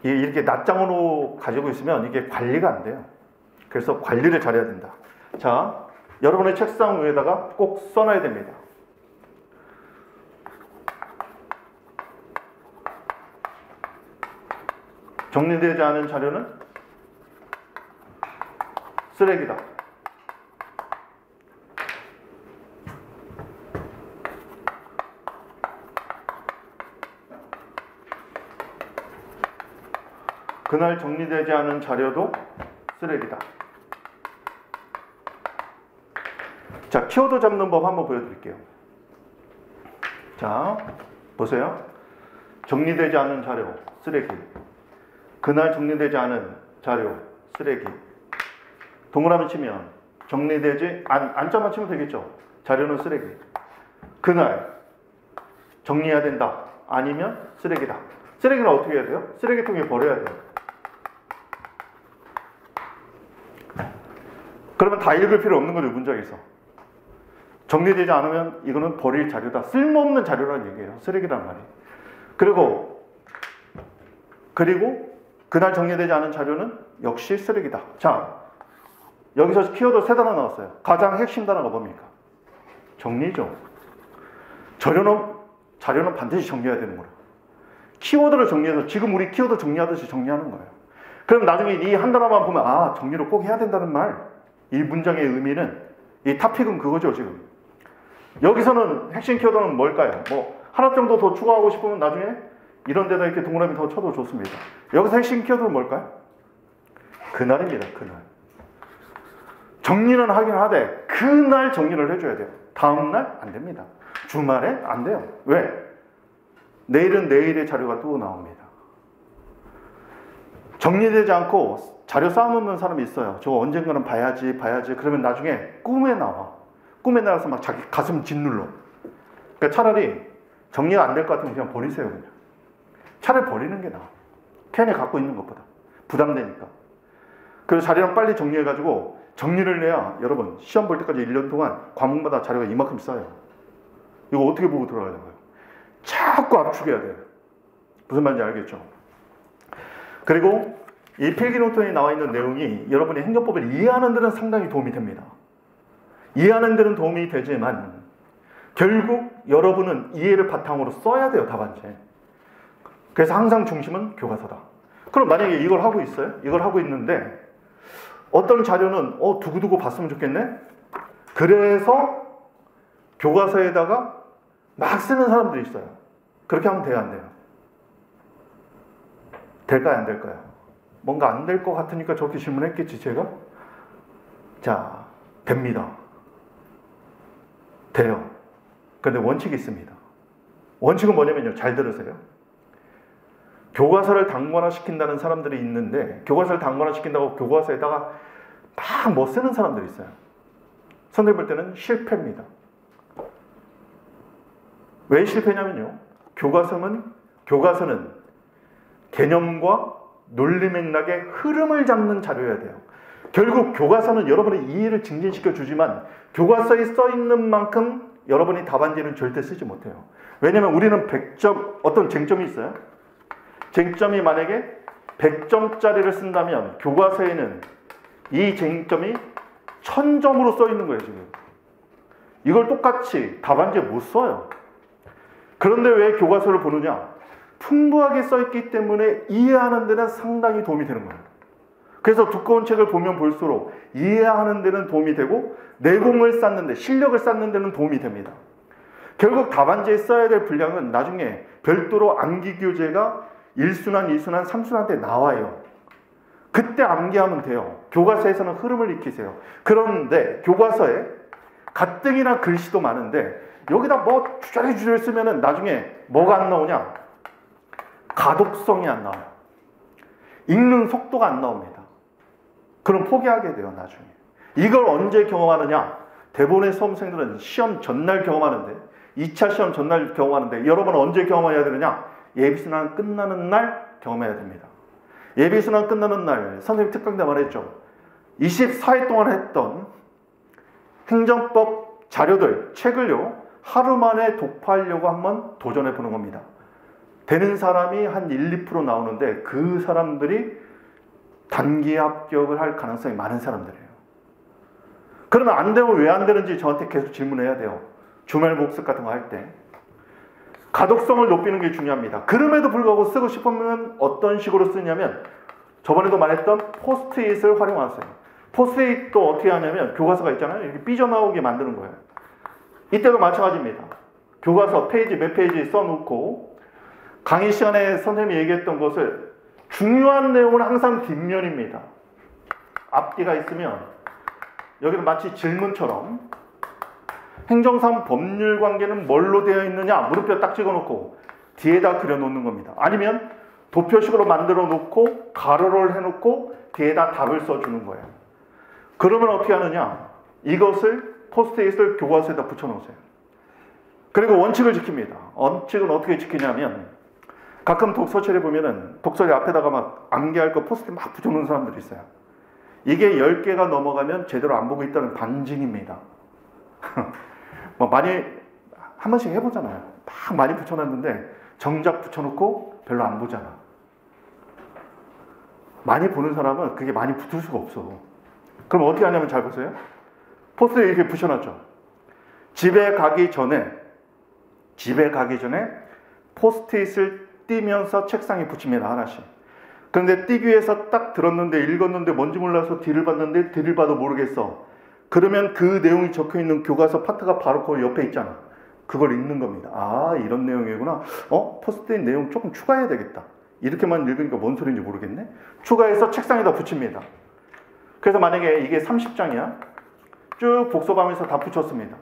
이렇게 낱장으로 가지고 있으면 이게 관리가 안 돼요. 그래서 관리를 잘해야 된다. 자, 여러분의 책상 위에다가 꼭 써놔야 됩니다. 정리되지 않은 자료는 쓰레기다. 그날 정리되지 않은 자료도 쓰레기다. 자, 키워드 잡는 법 한번 보여드릴게요. 자, 보세요. 정리되지 않은 자료, 쓰레기. 그날 정리되지 않은 자료, 쓰레기. 동그라미 치면 정리되지 안자만 치면 되겠죠. 자료는 쓰레기. 그날 정리해야 된다. 아니면 쓰레기다. 쓰레기는 어떻게 해야 돼요? 쓰레기통에 버려야 돼요. 그러면 다 읽을 필요 없는 거죠, 문장에서. 정리되지 않으면 이거는 버릴 자료다. 쓸모없는 자료라는 얘기예요. 쓰레기란 말이. 그리고 그날 정리되지 않은 자료는 역시 쓰레기다. 자, 여기서 키워드 세 단어 나왔어요. 가장 핵심 단어가 뭡니까? 정리죠. 자료는 반드시 정리해야 되는 거예요. 키워드를 정리해서 지금 우리 키워드 정리하듯이 정리하는 거예요. 그럼 나중에 이 한 단어만 보면 아, 정리를 꼭 해야 된다는 말. 이 문장의 의미는, 이 토픽은 그거죠, 지금. 여기서는 핵심 키워드는 뭘까요? 뭐 하나 정도 더 추가하고 싶으면 나중에 이런 데다 이렇게 동그라미 더 쳐도 좋습니다. 여기서 핵심 키워드는 뭘까요? 그날입니다. 그날. 정리는 하긴 하되 그날 정리를 해줘야 돼요. 다음날 안 됩니다. 주말에 안 돼요. 왜? 내일은 내일의 자료가 또 나옵니다. 정리되지 않고 자료 쌓아놓는 사람이 있어요. 저거 언젠가는 봐야지. 그러면 나중에 꿈에 나와. 꿈에 나와서 막 자기 가슴 짓눌러. 그러니까 차라리 정리가 안 될 것 같으면 그냥 버리세요. 그냥. 차라리 버리는 게 나아. 괜히 갖고 있는 것보다. 부담되니까. 그래서 자료는 빨리 정리해가지고 정리를 해야 여러분 시험 볼 때까지 1년 동안 과목마다 자료가 이만큼 쌓여요. 이거 어떻게 보고 들어가야 되는 거예요? 자꾸 압축해야 돼요. 무슨 말인지 알겠죠? 그리고 이 필기노트에 나와 있는 내용이 여러분이 행정법을 이해하는 데는 상당히 도움이 됩니다. 이해하는 데는 도움이 되지만 결국 여러분은 이해를 바탕으로 써야 돼요. 답안지에. 그래서 항상 중심은 교과서다. 그럼 만약에 이걸 하고 있어요? 이걸 하고 있는데 어떤 자료는 두고두고 봤으면 좋겠네? 그래서 교과서에다가 막 쓰는 사람들이 있어요. 그렇게 하면 돼요? 안 돼요? 될까요? 안 될까요? 뭔가 안 될 것 같으니까 저렇게 질문했겠지 제가? 자, 됩니다. 돼요. 그런데 원칙이 있습니다. 원칙은 뭐냐면요. 잘 들으세요. 교과서를 단권화시킨다는 사람들이 있는데 교과서를 단권화시킨다고 교과서에다가 막 뭐 쓰는 사람들이 있어요. 선생님 볼 때는 실패입니다. 왜 실패냐면요. 교과서는 개념과 논리 맥락의 흐름을 잡는 자료여야 돼요. 결국 교과서는 여러분의 이해를 증진시켜 주지만 교과서에 써 있는 만큼 여러분이 답안지는 절대 쓰지 못해요. 왜냐하면 우리는 100점, 어떤 쟁점이 있어요. 쟁점이 만약에 100점짜리를 쓴다면 교과서에는 이 쟁점이 1000점으로 써 있는 거예요, 지금. 이걸 똑같이 답안지에 못 써요. 그런데 왜 교과서를 보느냐? 풍부하게 써 있기 때문에 이해하는 데는 상당히 도움이 되는 거예요. 그래서 두꺼운 책을 보면 볼수록 이해하는 데는 도움이 되고 내공을 쌓는 데, 실력을 쌓는 데는 도움이 됩니다. 결국 답안지에 써야 될 분량은 나중에 별도로 암기 교재가 1순환, 2순환, 3순환 때 나와요. 그때 암기하면 돼요. 교과서에서는 흐름을 익히세요. 그런데 교과서에 가뜩이나 글씨도 많은데 여기다 뭐 주저리 쓰면은 나중에 뭐가 안 나오냐? 가독성이 안 나와요. 읽는 속도가 안 나옵니다. 그럼 포기하게 돼요, 나중에. 이걸 언제 경험하느냐? 대본의 수험생들은 시험 전날 경험하는데 2차 시험 전날 경험하는데 여러분은 언제 경험해야 되느냐? 예비순환 끝나는 날 경험해야 됩니다. 예비순환 끝나는 날 선생님 특강때 말했죠. 24일 동안 했던 행정법 자료들, 책을요 하루 만에 독파하려고 한번 도전해 보는 겁니다. 되는 사람이 한 1, 2% 나오는데 그 사람들이 단기 합격을 할 가능성이 많은 사람들이에요. 그러면 안 되면 왜 안 되는지 저한테 계속 질문해야 돼요. 주말 복습 같은 거 할 때. 가독성을 높이는 게 중요합니다. 그럼에도 불구하고 쓰고 싶으면 어떤 식으로 쓰냐면 저번에도 말했던 포스트잇을 활용하세요. 포스트잇도 어떻게 하냐면 교과서가 있잖아요. 이렇게 삐져나오게 만드는 거예요. 이때도 마찬가지입니다. 교과서 페이지 몇 페이지 써놓고 강의 시간에 선생님이 얘기했던 것을 중요한 내용은 항상 뒷면입니다. 앞뒤가 있으면 여기는 마치 질문처럼 행정상 법률 관계는 뭘로 되어 있느냐 물음표 딱 찍어놓고 뒤에다 그려놓는 겁니다. 아니면 도표식으로 만들어 놓고 가로를 해놓고 뒤에다 답을 써주는 거예요. 그러면 어떻게 하느냐? 이것을 포스트잇을 교과서에다 붙여놓으세요. 그리고 원칙을 지킵니다. 원칙은 어떻게 지키냐면 가끔 독서실에 보면은 독서실 앞에다가 막 암기할 거 포스트잇 막 붙여놓는 사람들이 있어요. 이게 10개가 넘어가면 제대로 안 보고 있다는 반증입니다. 뭐 많이 한 번씩 해보잖아요. 막 많이 붙여놨는데 정작 붙여놓고 별로 안 보잖아. 많이 보는 사람은 그게 많이 붙을 수가 없어. 그럼 어떻게 하냐면 잘 보세요. 포스트잇 이렇게 붙여놨죠. 집에 가기 전에 포스트잇을 띄면서 책상에 붙입니다. 하나씩. 그런데 띄기 위해서 딱 들었는데 읽었는데 뭔지 몰라서 뒤를 봤는데 뒤를 봐도 모르겠어. 그러면 그 내용이 적혀있는 교과서 파트가 바로 그 옆에 있잖아. 그걸 읽는 겁니다. 아, 이런 내용이구나. 포스트잇 내용 조금 추가해야 되겠다. 이렇게만 읽으니까 뭔 소리인지 모르겠네. 추가해서 책상에다 붙입니다. 그래서 만약에 이게 30장이야. 쭉 복습하면서 다 붙였습니다.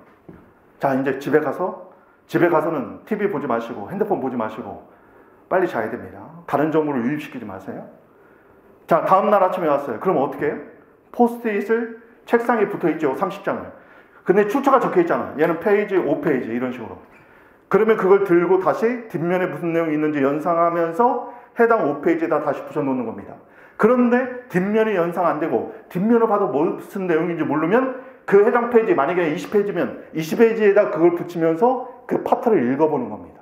자, 이제 집에 가서는 TV 보지 마시고 핸드폰 보지 마시고 빨리 자야 됩니다. 다른 정보를 유입시키지 마세요. 자, 다음날 아침에 왔어요. 그럼 어떻게 해요? 포스트잇을 책상에 붙어있죠. 30장을. 근데 출처가 적혀있잖아. 얘는 페이지 5페이지 이런 식으로. 그러면 그걸 들고 다시 뒷면에 무슨 내용이 있는지 연상하면서 해당 5페이지에다 다시 붙여놓는 겁니다. 그런데 뒷면이 연상 안 되고 뒷면을 봐도 무슨 내용인지 모르면 그 해당 페이지, 만약에 20페이지면 20페이지에다 그걸 붙이면서 그 파트를 읽어보는 겁니다.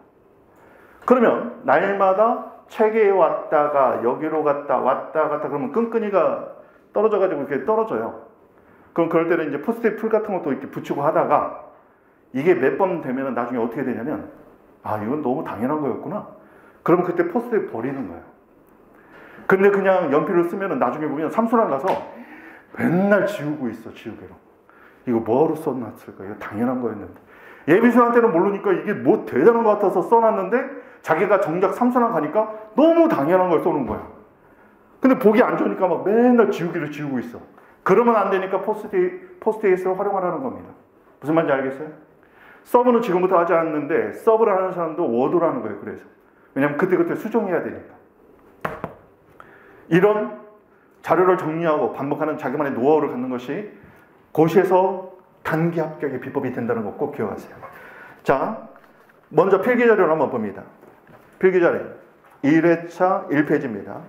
그러면 날마다 책에 왔다가 여기로 갔다 그러면 끈끈이가 떨어져가지고 이렇게 떨어져요. 그럼 그럴 때는 이제 포스트잇 풀 같은 것도 이렇게 붙이고 하다가 이게 몇 번 되면 나중에 어떻게 되냐면 이건 너무 당연한 거였구나. 그러면 그때 포스트잇 버리는 거예요. 근데 그냥 연필로 쓰면 나중에 보면 삼수랑 가서 맨날 지우고 있어. 지우개로. 이거 뭐하러 써놨을까? 이거 당연한 거였는데. 예비순한테는 모르니까 이게 뭐 대단한 것 같아서 써놨는데 자기가 정작 삼수랑 가니까 너무 당연한 걸 써놓은 거야. 근데 보기 안 좋으니까 막 맨날 지우개로 지우고 있어. 그러면 안 되니까 포스트잇을 활용하라는 겁니다. 무슨 말인지 알겠어요? 서브는 지금부터 하지 않는데 서브를 하는 사람도 워드로 하는 거예요. 그래서. 왜냐면 그때그때 수정해야 되니까. 이런 자료를 정리하고 반복하는 자기만의 노하우를 갖는 것이 고시에서 단기 합격의 비법이 된다는 거 꼭 기억하세요. 자, 먼저 필기자료를 한번 봅니다. 필기자료 1회차 1페이지입니다.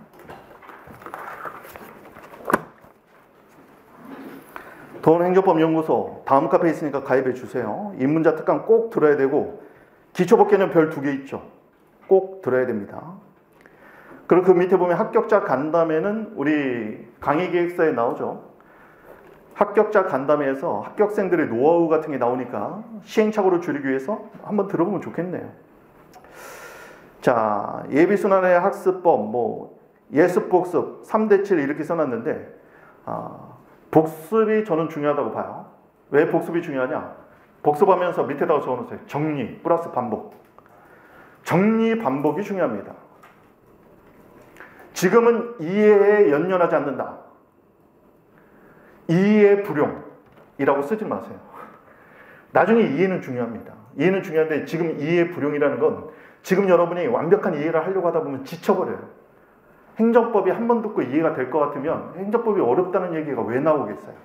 도원행정법연구소 다음 카페에 있으니까 가입해 주세요. 입문자 특강 꼭 들어야 되고 기초법 개념 별 2개 있죠. 꼭 들어야 됩니다. 그리고 그 밑에 보면 합격자 간담회는 우리 강의 기획서에 나오죠. 합격자 간담회에서 합격생들의 노하우 같은 게 나오니까 시행착오를 줄이기 위해서 한번 들어보면 좋겠네요. 자, 예비순환의 학습법, 예습복습, 3대7 이렇게 써놨는데 복습이 저는 중요하다고 봐요. 왜 복습이 중요하냐? 복습하면서 밑에다가 적어놓으세요. 정리 플러스 반복. 정리 반복이 중요합니다. 지금은 이해에 연연하지 않는다. 이해 불용이라고 쓰지 마세요. 나중에 이해는 중요합니다. 이해는 중요한데 지금 이해 불용이라는 건 지금 여러분이 완벽한 이해를 하려고 하다 보면 지쳐버려요. 행정법이 한 번 듣고 이해가 될 것 같으면 행정법이 어렵다는 얘기가 왜 나오겠어요?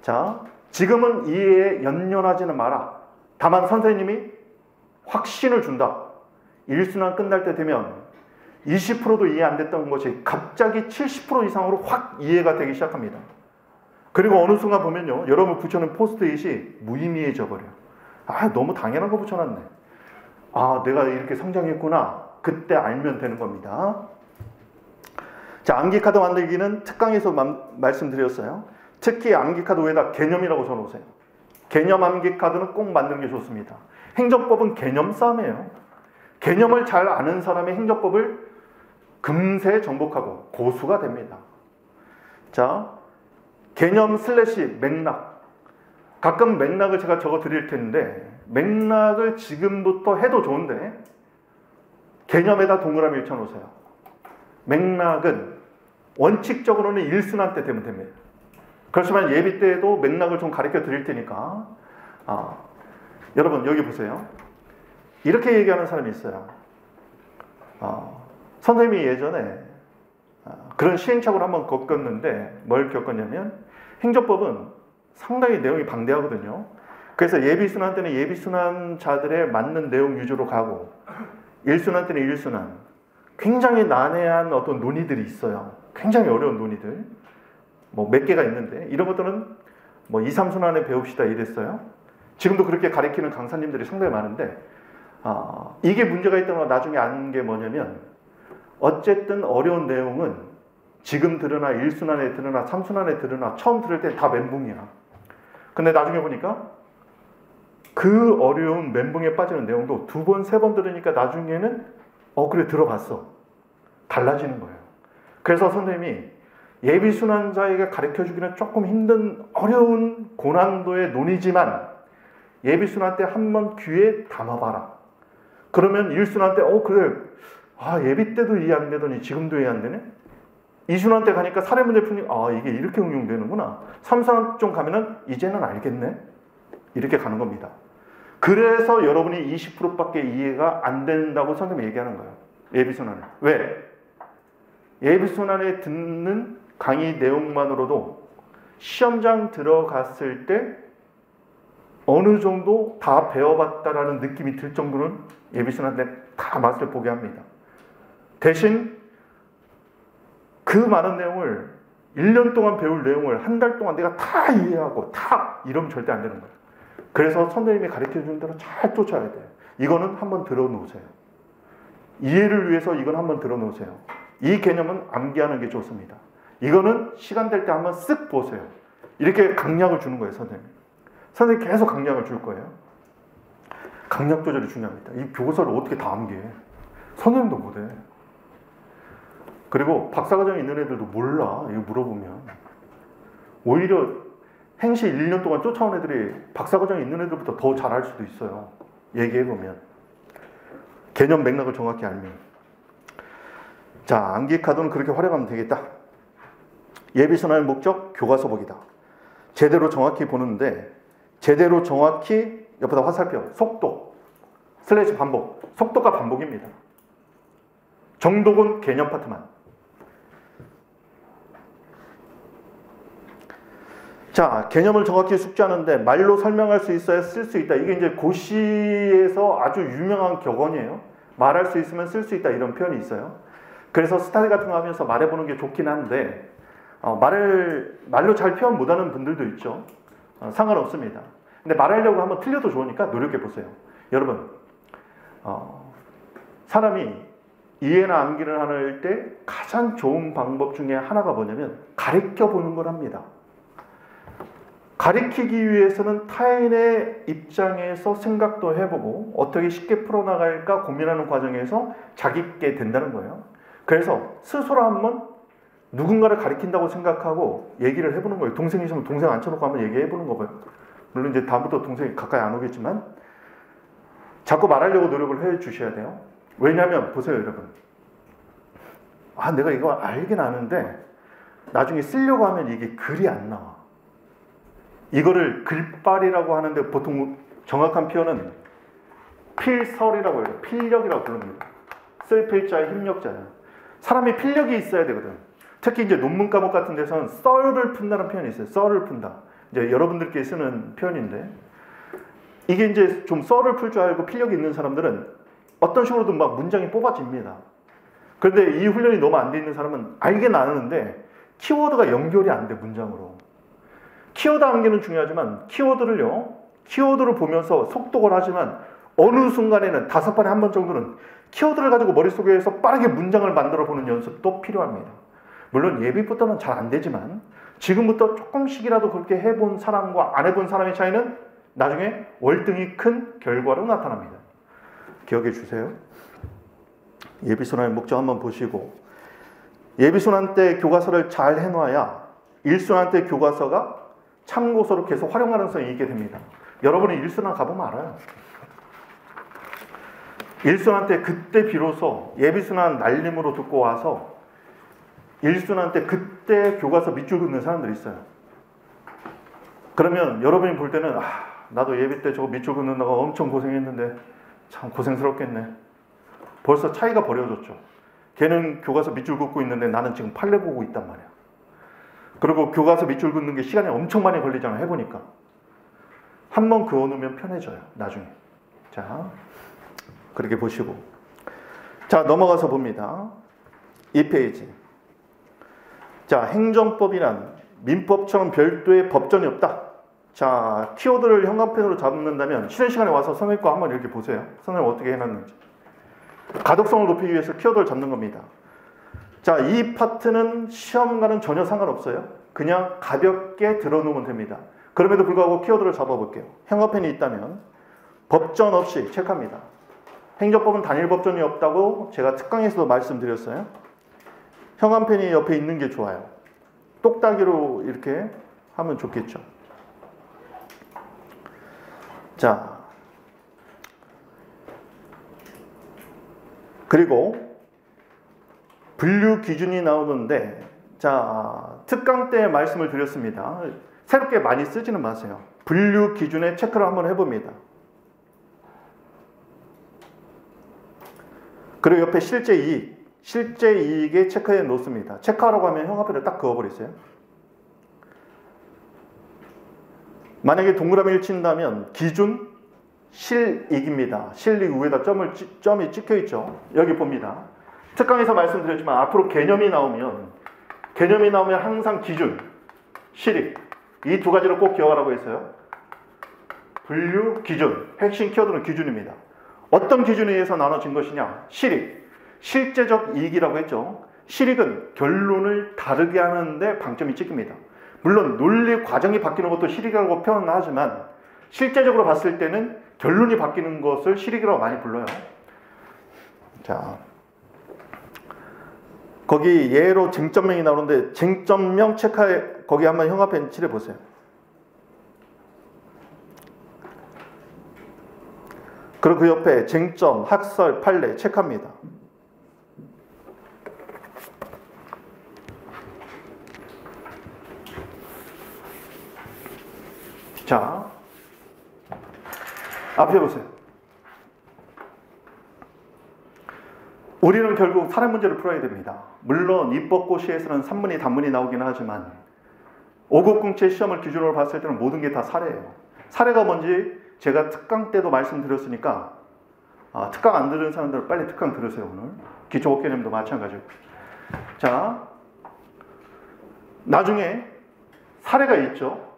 자, 지금은 이해에 연연하지는 마라. 다만 선생님이 확신을 준다. 1순환 끝날 때 되면 20%도 이해 안 됐던 것이 갑자기 70% 이상으로 확 이해가 되기 시작합니다. 그리고 어느 순간 보면요, 여러분 붙여놓은 포스트잇이 무의미해져 버려요. 너무 당연한 거 붙여놨네. 내가 이렇게 성장했구나. 그때 알면 되는 겁니다. 자, 암기카드 만들기는 특강에서 말씀드렸어요. 특히 암기카드 위에다 개념이라고 써놓으세요. 개념 암기카드는 꼭 만드는 게 좋습니다. 행정법은 개념 싸움이에요. 개념을 잘 아는 사람의 행정법을 금세 정복하고 고수가 됩니다. 자, 개념 / 맥락. 가끔 맥락을 제가 적어 드릴 텐데 맥락을 지금부터 해도 좋은데 개념에다 동그라미를 쳐놓으세요. 맥락은 원칙적으로는 1순환 때 되면 됩니다. 그렇지만 예비 때에도 맥락을 좀 가르쳐 드릴 테니까 여러분 여기 보세요. 이렇게 얘기하는 사람이 있어요. 선생님이 예전에 그런 시행착오를 한번 겪었는데 뭘 겪었냐면 행정법은 상당히 내용이 방대하거든요. 그래서 예비순환 때는 예비순환자들의 맞는 내용 위주로 가고, 일순환 때는 일순환. 굉장히 난해한 어떤 논의들이 있어요. 굉장히 어려운 논의들. 뭐 몇 개가 있는데, 이런 것들은 뭐 2, 3순환에 배웁시다 이랬어요. 지금도 그렇게 가르치는 강사님들이 상당히 많은데, 이게 문제가 있다는 걸 나중에 아는 게 뭐냐면, 어쨌든 어려운 내용은 지금 들으나 1순환에 들으나 3순환에 들으나 처음 들을 때 다 멘붕이야. 근데 나중에 보니까 그 어려운 멘붕에 빠지는 내용도 2번, 3번 들으니까 나중에는 그래 들어봤어. 달라지는 거예요. 그래서 선생님이 예비순환자에게 가르쳐주기는 조금 힘든 어려운 고난도의 논의지만 예비순환 때 한번 귀에 담아봐라. 그러면 1순환 때 그래 예비 때도 이해 안 되더니 지금도 이해 안 되네. 2순환 때 가니까 사례 문제 푸니까 이게 이렇게 응용되는구나. 3순환 좀 가면은 이제는 알겠네. 이렇게 가는 겁니다. 그래서 여러분이 20%밖에 이해가 안 된다고 선생님이 얘기하는 거예요. 예비순환은. 왜? 예비순환에 듣는 강의 내용만으로도 시험장 들어갔을 때 어느 정도 다 배워봤다라는 느낌이 들 정도는 예비순환 때 다 맛을 보게 합니다. 대신 그 많은 내용을 1년 동안 배울 내용을 한 달 동안 내가 다 이해하고 이러면 절대 안 되는 거예요. 그래서 선생님이 가르쳐주는 대로 잘 쫓아야 돼요. 이거는 한번 들어놓으세요. 이해를 위해서 이건 한번 들어놓으세요. 이 개념은 암기하는 게 좋습니다. 이거는 시간 될 때 한번 쓱 보세요. 이렇게 강약을 주는 거예요, 선생님. 선생님이 계속 강약을 줄 거예요. 강약 조절이 중요합니다. 이 교과서를 어떻게 다 암기해? 선생님도 못해. 그리고 박사과정에 있는 애들도 몰라. 이거 물어보면. 오히려 행시 1년 동안 쫓아온 애들이 박사과정에 있는 애들보다 더 잘할 수도 있어요. 얘기해보면. 개념 맥락을 정확히 알면. 자, 암기 카드는 그렇게 활용하면 되겠다. 예비순환의 목적, 교과서 보기다. 제대로 정확히 보는데, 제대로 정확히 옆에다 화살표, 속도, / 반복. 속도가 반복입니다. 정독은 개념 파트만. 자, 개념을 정확히 숙지하는데 말로 설명할 수 있어야 쓸 수 있다. 이게 이제 고시에서 아주 유명한 격언이에요. 말할 수 있으면 쓸 수 있다 이런 표현이 있어요. 그래서 스타디 같은 거 하면서 말해보는 게 좋긴 한데 말로 잘 표현 못하는 분들도 있죠. 상관없습니다. 근데 말하려고 하면 틀려도 좋으니까 노력해보세요. 여러분, 사람이 이해나 암기를 할 때 가장 좋은 방법 중에 하나가 뭐냐면 가르쳐보는 걸 합니다. 가르치기 위해서는 타인의 입장에서 생각도 해보고 어떻게 쉽게 풀어나갈까 고민하는 과정에서 자기있게 된다는 거예요. 그래서 스스로 한번 누군가를 가르친다고 생각하고 얘기를 해보는 거예요. 동생이 있으면 동생 앉혀놓고 한번 얘기해보는 거예요. 물론 이제 다음부터 동생이 가까이 안 오겠지만 자꾸 말하려고 노력을 해주셔야 돼요. 왜냐하면 보세요 여러분. 내가 이거 알긴 아는데 나중에 쓰려고 하면 이게 글이 안 나와. 이거를 글빨이라고 하는데 보통 정확한 표현은 필설이라고 해요. 필력이라고 부릅니다. 쓸 필자의 힘력자예요. 사람이 필력이 있어야 되거든. 특히 이제 논문 과목 같은 데서는 썰을 푼다는 표현이 있어요. 썰을 푼다. 이제 여러분들께 쓰는 표현인데 이게 이제 좀 썰을 풀 줄 알고 필력이 있는 사람들은 어떤 식으로든 막 문장이 뽑아집니다. 그런데 이 훈련이 너무 안 돼 있는 사람은 알긴 아는데 키워드가 연결이 안 돼 문장으로. 키워드 암기는 중요하지만 키워드를 보면서 속독을 하지만 어느 순간에는 5번에 한 번 정도는 키워드를 가지고 머릿속에서 빠르게 문장을 만들어 보는 연습도 필요합니다. 물론 예비부터는 잘 안 되지만 지금부터 조금씩이라도 그렇게 해본 사람과 안 해본 사람의 차이는 나중에 월등히 큰 결과로 나타납니다. 기억해 주세요. 예비순환의 목적 한번 보시고 예비순환 때 교과서를 잘 해놔야 1순환 때 교과서가 참고서로 계속 활용 가능성이 있게 됩니다. 여러분이 1순환 가보면 알아요. 1순환 때 그때 비로소 예비순환 날림으로 듣고 와서 1순환 때 그때 교과서 밑줄 긋는 사람들이 있어요. 그러면 여러분이 볼 때는 나도 예비 때 저거 밑줄 긋는다고 엄청 고생했는데 참 고생스럽겠네. 벌써 차이가 벌어졌죠. 걔는 교과서 밑줄 긋고 있는데 나는 지금 판례 보고 있단 말이야. 그리고 교과서 밑줄 긋는 게 시간이 엄청 많이 걸리잖아요. 해보니까. 한번 그어놓으면 편해져요. 나중에. 자, 그렇게 보시고. 자, 넘어가서 봅니다. 2페이지. 자, 행정법이란 민법처럼 별도의 법전이 없다. 자, 키워드를 형광펜으로 잡는다면 쉬는 시간에 와서 선생님 거 한번 이렇게 보세요. 선생님 어떻게 해놨는지. 가독성을 높이기 위해서 키워드를 잡는 겁니다. 자, 이 파트는 시험과는 전혀 상관없어요. 그냥 가볍게 들어놓으면 됩니다. 그럼에도 불구하고 키워드를 잡아볼게요. 형광펜이 있다면 법전 없이 체크합니다. 행정법은 단일 법전이 없다고 제가 특강에서도 말씀드렸어요. 형광펜이 옆에 있는 게 좋아요. 똑딱이로 이렇게 하면 좋겠죠. 자, 그리고 분류 기준이 나오는데, 자, 특강 때 말씀을 드렸습니다. 새롭게 많이 쓰지는 마세요. 분류 기준에 체크를 한번 해봅니다. 그리고 옆에 실제 이익, 실제 이익에 체크해 놓습니다. 체크하라고 하면 형광펜을 딱 그어버리세요. 만약에 동그라미를 친다면 기준 실익입니다. 실익 위에다 점이 찍혀 있죠. 여기 봅니다. 특강에서 말씀드렸지만 앞으로 개념이 나오면 항상 기준, 실익 이 두 가지를 꼭 기억하라고 했어요. 분류, 기준. 핵심 키워드는 기준입니다. 어떤 기준에 의해서 나눠진 것이냐? 실익, 실제적 이익이라고 했죠. 실익은 결론을 다르게 하는데 방점이 찍힙니다. 물론 논리 과정이 바뀌는 것도 실익이라고 표현을 하지만 실제적으로 봤을 때는 결론이 바뀌는 것을 실익이라고 많이 불러요. 자, 거기 예로 쟁점명이 나오는데 쟁점명 체크해, 거기 한번 형광펜 칠해 보세요. 그리고 그 옆에 쟁점, 학설, 판례 체크합니다. 자, 앞에 보세요. 우리는 결국 사례 문제를 풀어야 됩니다. 물론 입법고시에서는 산문이 단문이 나오긴 하지만 5급 공채 시험을 기준으로 봤을 때는 모든 게 다 사례예요. 사례가 뭔지 제가 특강 때도 말씀드렸으니까 특강 안 들은 사람들 빨리 특강 들으세요. 오늘 기초법개념도 마찬가지고. 자, 나중에 사례가 있죠.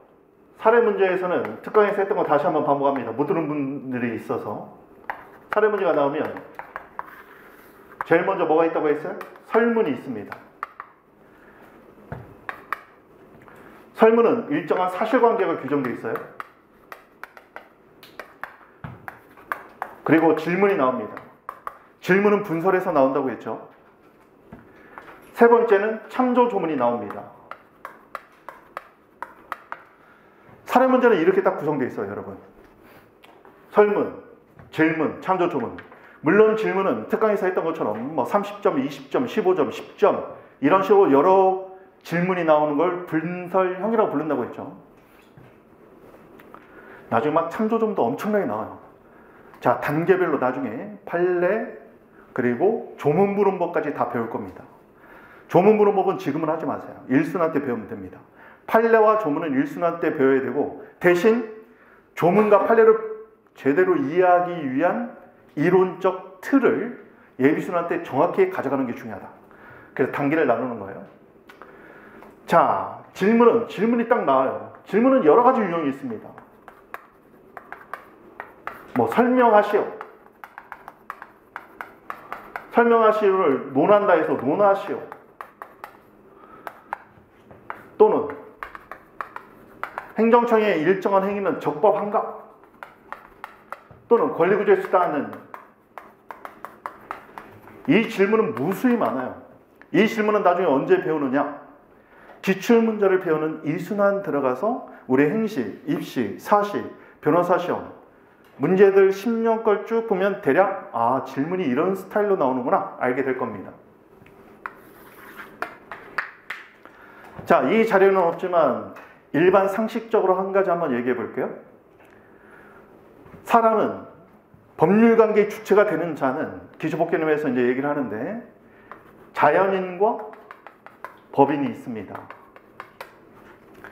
사례 문제에서는 특강에서 했던 거 다시 한번 반복합니다. 못 들은 분들이 있어서. 사례 문제가 나오면 제일 먼저 뭐가 있다고 했어요? 설문이 있습니다. 설문은 일정한 사실관계가 규정되어 있어요. 그리고 질문이 나옵니다. 질문은 분설해서 나온다고 했죠. 세 번째는 참조 조문이 나옵니다. 사례 문제는 이렇게 딱 구성되어 있어요, 여러분. 설문, 질문, 참조 조문. 물론 질문은 특강에서 했던 것처럼 뭐 30점, 20점, 15점, 10점 이런 식으로 여러 질문이 나오는 걸 분설형이라고 부른다고 했죠. 나중에 막 참조점도 엄청나게 나와요. 자, 단계별로 나중에 판례 그리고 조문부론법까지 다 배울 겁니다. 조문부론법은 지금은 하지 마세요. 일순환 때 배우면 됩니다. 판례와 조문은 일순환 때 배워야 되고 대신 조문과 판례를 제대로 이해하기 위한 이론적 틀을 예비순환 때 정확히 가져가는 게 중요하다. 그래서 단계를 나누는 거예요. 자, 질문이 딱 나와요. 질문은 여러 가지 유형이 있습니다. 뭐 설명하시오. 설명하시오를 논한다 해서 논하시오. 또는 행정청의 일정한 행위는 적법한가? 또는 권리구조의 수단은 이 질문은 무수히 많아요. 이 질문은 나중에 언제 배우느냐? 기출문제를 배우는 일순환 들어가서 우리 행시, 입시, 사시, 변호사 시험 문제들 10년 걸 쭉 보면 대략 질문이 이런 스타일로 나오는구나 알게 될 겁니다. 자, 이 자료는 없지만 일반 상식적으로 한 가지 한번 얘기해 볼게요. 사람은 법률관계의 주체가 되는 자는 기초법개념에서 이제 얘기를 하는데 자연인과 법인이 있습니다.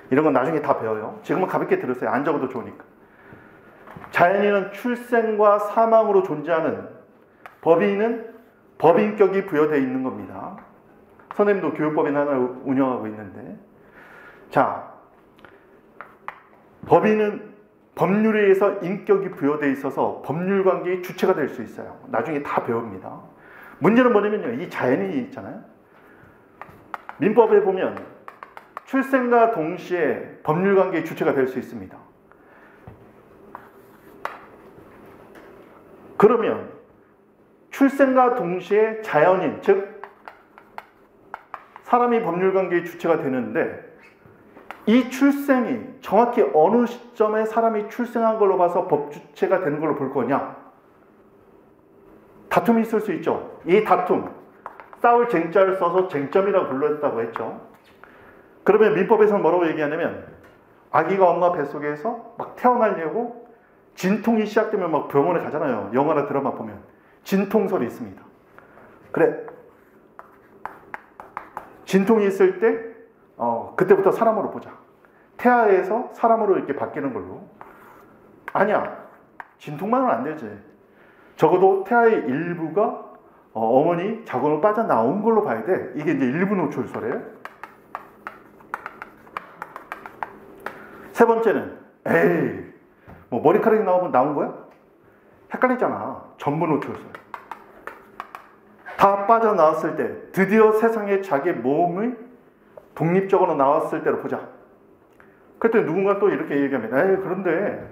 이런 건 나중에 다 배워요. 지금은 가볍게 들으세요. 안 적어도 좋으니까. 자연인은 출생과 사망으로 존재하는, 법인은 법인격이 부여되어 있는 겁니다. 선생님도 교육법인 하나를 운영하고 있는데, 자, 법인은 법률에 의해서 인격이 부여되어 있어서 법률 관계의 주체가 될 수 있어요. 나중에 다 배웁니다. 문제는 뭐냐면요, 이 자연인이 있잖아요. 민법에 보면 출생과 동시에 법률 관계의 주체가 될 수 있습니다. 그러면 출생과 동시에 자연인, 즉 사람이 법률 관계의 주체가 되는데, 이 출생이 정확히 어느 시점에 사람이 출생한 걸로 봐서 법주체가 되는 걸로 볼 거냐? 다툼이 있을 수 있죠. 이 다툼, 싸울 쟁자를 써서 쟁점이라고 불렀다고 했죠. 그러면 민법에서는 뭐라고 얘기하냐면, 아기가 엄마 뱃속에서 막 태어나려고 진통이 시작되면 막 병원에 가잖아요. 영화나 드라마 보면 진통설이 있습니다. 그래, 진통이 있을 때 그때부터 사람으로 보자. 태아에서 사람으로 이렇게 바뀌는 걸로. 아니야, 진통만은 안 되지. 적어도 태아의 일부가 어머니 자궁으로 빠져나온 걸로 봐야 돼. 이게 이제 일부 노출설이에요. 세 번째는, 에이, 뭐 머리카락이 나오면 나온 거야? 헷갈리잖아. 전부 노출설. 다 빠져나왔을 때, 드디어 세상에 자기 몸의 독립적으로 나왔을 때로 보자. 그때 누군가 또 이렇게 얘기합니다. 에이, 그런데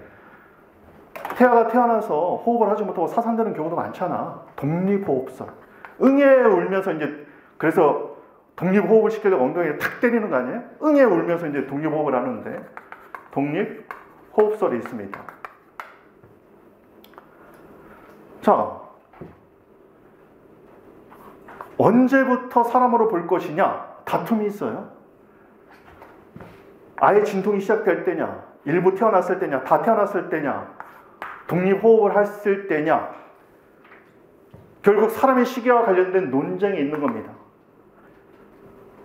태아가 태어나서 호흡을 하지 못하고 사상되는 경우도 많잖아. 독립호흡설. 응애 울면서 이제, 그래서 독립호흡을 시키려고 엉덩이를 탁 때리는 거 아니에요? 응애 울면서 이제 독립호흡을 하는데, 독립호흡설이 있습니다. 자, 언제부터 사람으로 볼 것이냐? 다툼이 있어요. 아예 진통이 시작될 때냐? 일부 태어났을 때냐? 다 태어났을 때냐? 독립호흡을 했을 때냐? 결국 사람의 시기와 관련된 논쟁이 있는 겁니다.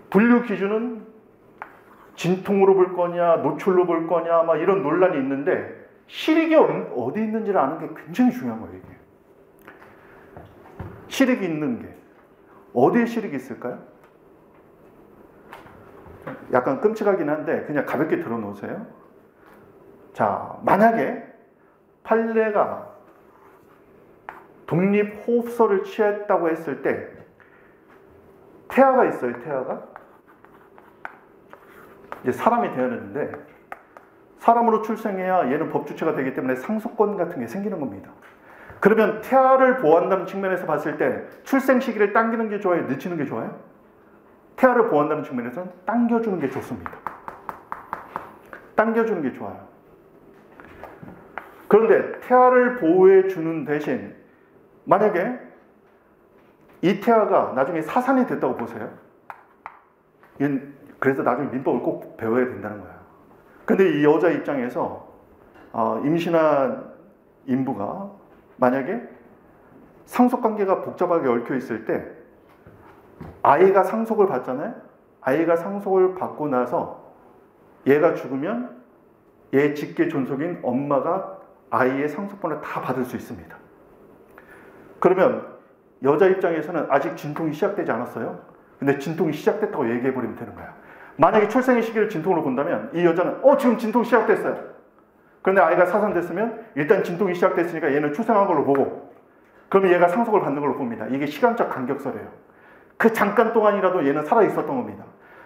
분류 기준은 진통으로 볼 거냐, 노출로 볼 거냐, 막 이런 논란이 있는데, 시력이 어디 있는지를 아는 게 굉장히 중요한 거예요, 이게. 시력이 있는 게. 어디에 시력이 있을까요? 약간 끔찍하긴 한데, 그냥 가볍게 들어놓으세요. 자, 만약에 판례가 독립호흡설을 취했다고 했을 때, 태아가 있어요, 태아가. 이제 사람이 되었는데, 사람으로 출생해야 얘는 법주체가 되기 때문에 상속권 같은 게 생기는 겁니다. 그러면 태아를 보호한다는 측면에서 봤을 때 출생 시기를 당기는 게 좋아요? 늦추는 게 좋아요? 태아를 보호한다는 측면에서는 당겨주는 게 좋습니다. 당겨주는 게 좋아요. 그런데 태아를 보호해 주는 대신, 만약에 이 태아가 나중에 사산이 됐다고 보세요. 그래서 나중에 민법을 꼭 배워야 된다는 거야. 근데 이 여자 입장에서 임신한 인부가 만약에 상속관계가 복잡하게 얽혀 있을 때, 아이가 상속을 받잖아요. 아이가 상속을 받고 나서 얘가 죽으면 얘 직계 존속인 엄마가 아이의 상속분을 다 받을 수 있습니다. 그러면 여자 입장에서는 아직 진통이 시작되지 않았어요. 근데 진통이 시작됐다고 얘기해버리면 되는 거야. 만약에 출생의 시기를 진통으로 본다면 이 여자는 지금 진통이 시작됐어요. 그런데 아이가 사산됐으면 일단 진통이 시작됐으니까 얘는 출생한 걸로 보고, 그러면 얘가 상속을 받는 걸로 봅니다. 이게 시간적 간격설이에요. 그 잠깐 동안이라도 얘는 살아있었던 겁니다.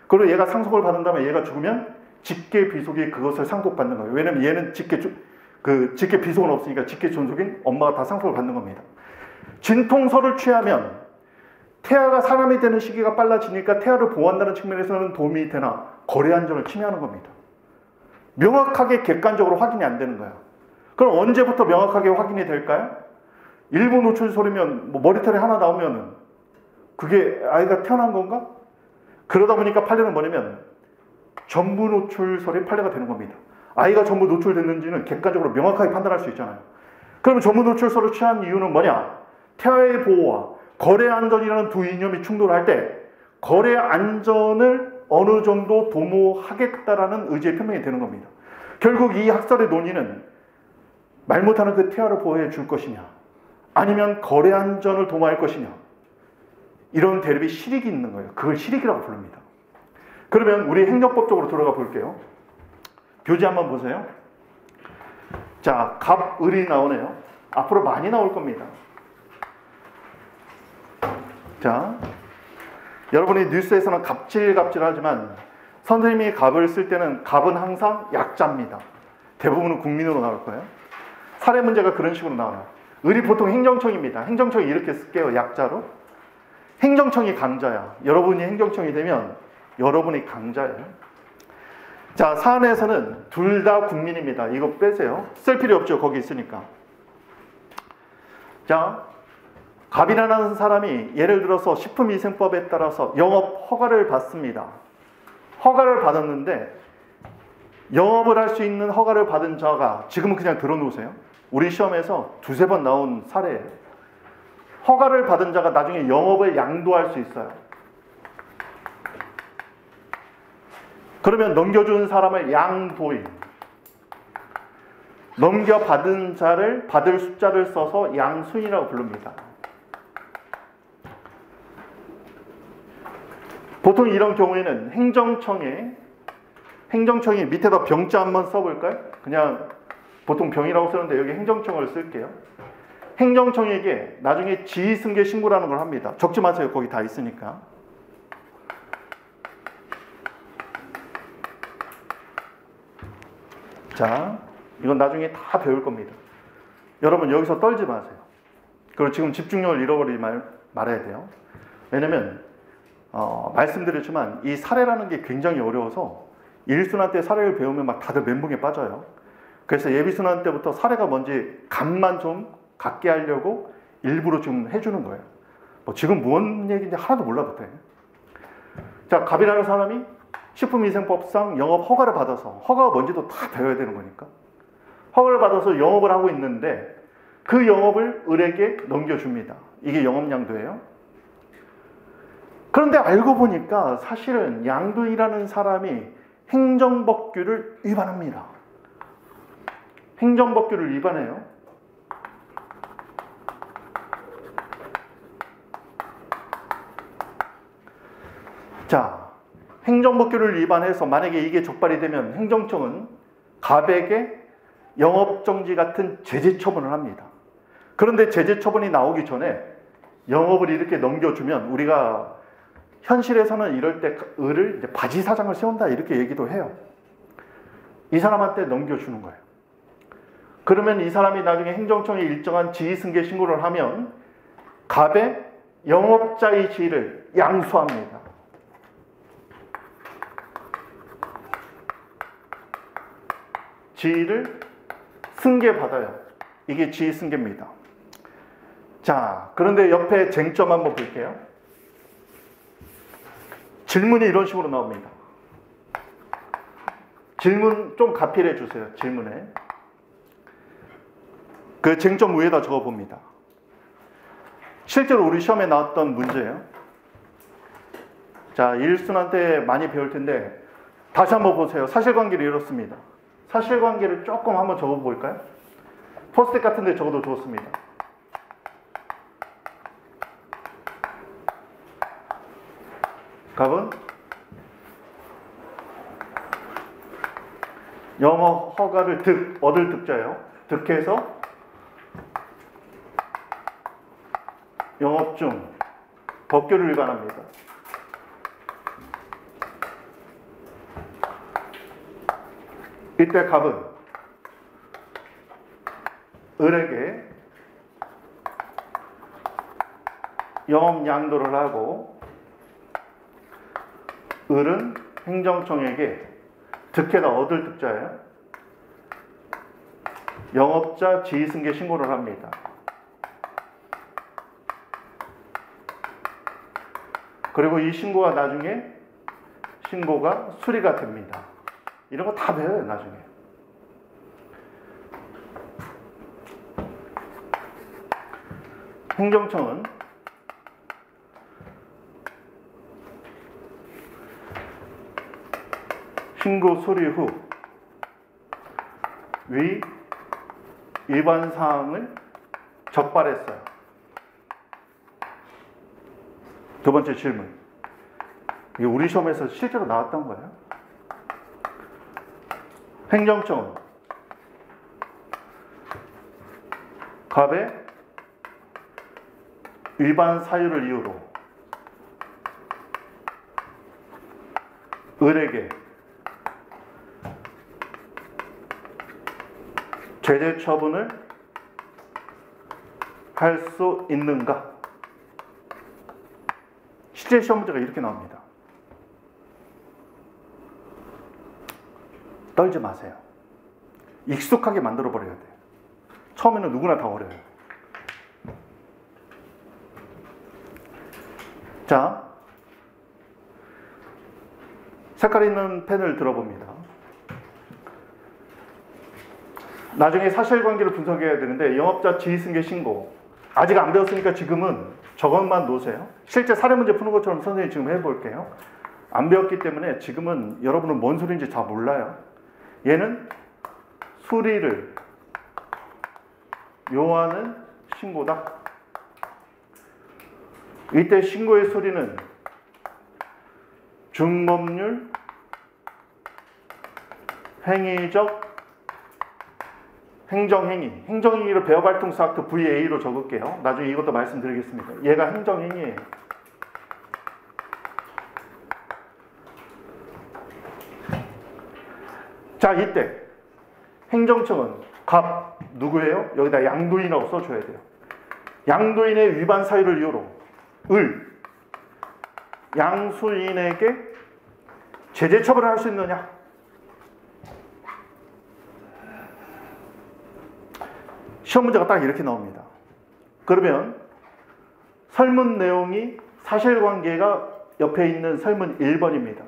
그리고 얘가 상속을 받은 다음에 얘가 죽으면 직계 비속이 그것을 상속받는 거예요. 왜냐면 얘는 직계 비속은 없으니까 직계 존속인 엄마가 다 상속을 받는 겁니다. 진통설을 취하면 태아가 사람이 되는 시기가 빨라지니까 태아를 보호한다는 측면에서는 도움이 되나 거래 안전을 침해하는 겁니다. 명확하게 객관적으로 확인이 안 되는 거야. 그럼 언제부터 명확하게 확인이 될까요? 일부 노출설이면 뭐 머리털이 하나 나오면은 그게 아이가 태어난 건가? 그러다 보니까 판례는 뭐냐면 전부 노출설이 판례가 되는 겁니다. 아이가 전부 노출됐는지는 객관적으로 명확하게 판단할 수 있잖아요. 그럼 전부 노출설을 취한 이유는 뭐냐? 태아의 보호와 거래 안전이라는 두 이념이 충돌할 때 거래 안전을 어느 정도 도모하겠다라는 의지의 표명이 되는 겁니다. 결국 이 학살의 논의는 말 못하는 그 태아를 보호해 줄 것이냐, 아니면 거래 안전을 도모할 것이냐, 이런 대립이 실익이 있는 거예요. 그걸 실익이라고 부릅니다. 그러면 우리 행정법 쪽으로 들어가 볼게요. 교재 한번 보세요. 자, 갑, 을이 나오네요. 앞으로 많이 나올 겁니다. 자, 여러분이 뉴스에서는 갑질하지만 선생님이 갑을 쓸 때는 갑은 항상 약자입니다. 대부분은 국민으로 나올 거예요. 사례 문제가 그런 식으로 나와요. 을이 보통 행정청입니다. 행정청이 이렇게 쓸게요. 약자로. 행정청이 강자야. 여러분이 행정청이 되면 여러분이 강자예요. 자, 사안에서는 둘 다 국민입니다. 이거 빼세요. 쓸 필요 없죠. 거기 있으니까. 자, 갑이라는 사람이 예를 들어서 식품위생법에 따라서 영업 허가를 받습니다. 허가를 받았는데 영업을 할 수 있는 허가를 받은 자가, 지금은 그냥 들어놓으세요. 우리 시험에서 두세 번 나온 사례예요. 허가를 받은 자가 나중에 영업을 양도할 수 있어요. 그러면 넘겨준 사람을 양도인, 넘겨받은 자를 받을 숫자를 써서 양수인이라고 부릅니다. 보통 이런 경우에는 행정청이 밑에다 병자 한번 써볼까요? 그냥 보통 병이라고 쓰는데 여기 행정청을 쓸게요. 행정청에게 나중에 지휘승계 신고라는 걸 합니다. 적지 마세요. 거기 다 있으니까. 자, 이건 나중에 다 배울 겁니다. 여러분 여기서 떨지 마세요. 그리고 지금 집중력을 잃어버리지 말아야 돼요. 왜냐면 말씀드렸지만 이 사례라는 게 굉장히 어려워서 일순환 때 사례를 배우면 막 다들 멘붕에 빠져요. 그래서 예비순환 때부터 사례가 뭔지 감만 좀 갖게 하려고 일부러 좀 해주는 거예요. 지금 무슨 얘기인지 하나도 몰라도 돼. 자, 갑이라는 사람이 식품위생법상 영업 허가를 받아서, 허가가 뭔지도 다 배워야 되는 거니까, 허가를 받아서 영업을 하고 있는데 그 영업을 을에게 넘겨줍니다. 이게 영업양도예요. 그런데 알고 보니까 사실은 양도인이라는 사람이 행정법규를 위반합니다. 행정법규를 위반해요. 자, 행정법규를 위반해서 만약에 이게 적발이 되면 행정청은 갑에게 영업정지 같은 제재처분을 합니다. 그런데 제재처분이 나오기 전에 영업을 이렇게 넘겨주면 우리가 현실에서는 이럴 때 을을 이제 바지사장을 세운다 이렇게 얘기도 해요. 이 사람한테 넘겨주는 거예요. 그러면 이 사람이 나중에 행정청에 일정한 지휘승계 신고를 하면 갑의 영업자의 지위를 양수합니다. 지위를 승계받아요. 이게 지휘승계입니다. 자, 그런데 옆에 쟁점 한번 볼게요. 질문이 이런 식으로 나옵니다. 질문 좀 가필해 주세요. 질문에. 그 쟁점 위에다 적어봅니다. 실제로 우리 시험에 나왔던 문제예요. 자, 일순환 때 많이 배울 텐데 다시 한번 보세요. 사실관계를 이렇습니다. 사실관계를 조금 한번 적어볼까요? 포스트잇 같은 데 적어도 좋습니다. 갑은 영업 허가를 얻을 득자예요. 득해서 영업 중 법규를 위반합니다. 이때 갑은 을에게 영업 양도를 하고 을은 행정청에게 득해다 얻을 득자예요. 영업자 지휘승계 신고를 합니다. 그리고 이 신고가 나중에 신고가 수리가 됩니다. 이런 거 다 배워요, 나중에. 행정청은 신고 수리 후 위 위반 사항을 적발했어요. 두 번째 질문. 이게 우리 시험에서 실제로 나왔던 거예요. 행정청은 갑의 위반 사유를 이유로 을에게 제재 처분을 할 수 있는가? 실제 시험 문제가 이렇게 나옵니다. 떨지 마세요. 익숙하게 만들어 버려야 돼요. 처음에는 누구나 다 어려워요. 자, 색깔 있는 펜을 들어봅니다. 나중에 사실관계를 분석해야 되는데 영업자 지휘승계 신고 아직 안 배웠으니까 지금은 저것만 놓으세요. 실제 사례 문제 푸는 것처럼 선생님이 지금 해볼게요. 안 배웠기 때문에 지금은 여러분은 뭔 소리인지 다 몰라요. 얘는 수리를 요하는 신고다. 이때 신고의 수리는 중법률 행위적 행정행위, 행정행위를 배어발동사학트 VA로 적을게요. 나중에 이것도 말씀드리겠습니다. 얘가 행정행위예요. 자, 이때 행정청은 갑 누구예요? 여기다 양도인이라고 써줘야 돼요. 양도인의 위반 사유를 이유로 을 양수인에게 제재 처벌을 할 수 있느냐? 시험 문제가 딱 이렇게 나옵니다. 그러면 설문 내용이 사실관계가 옆에 있는 설문 1번입니다.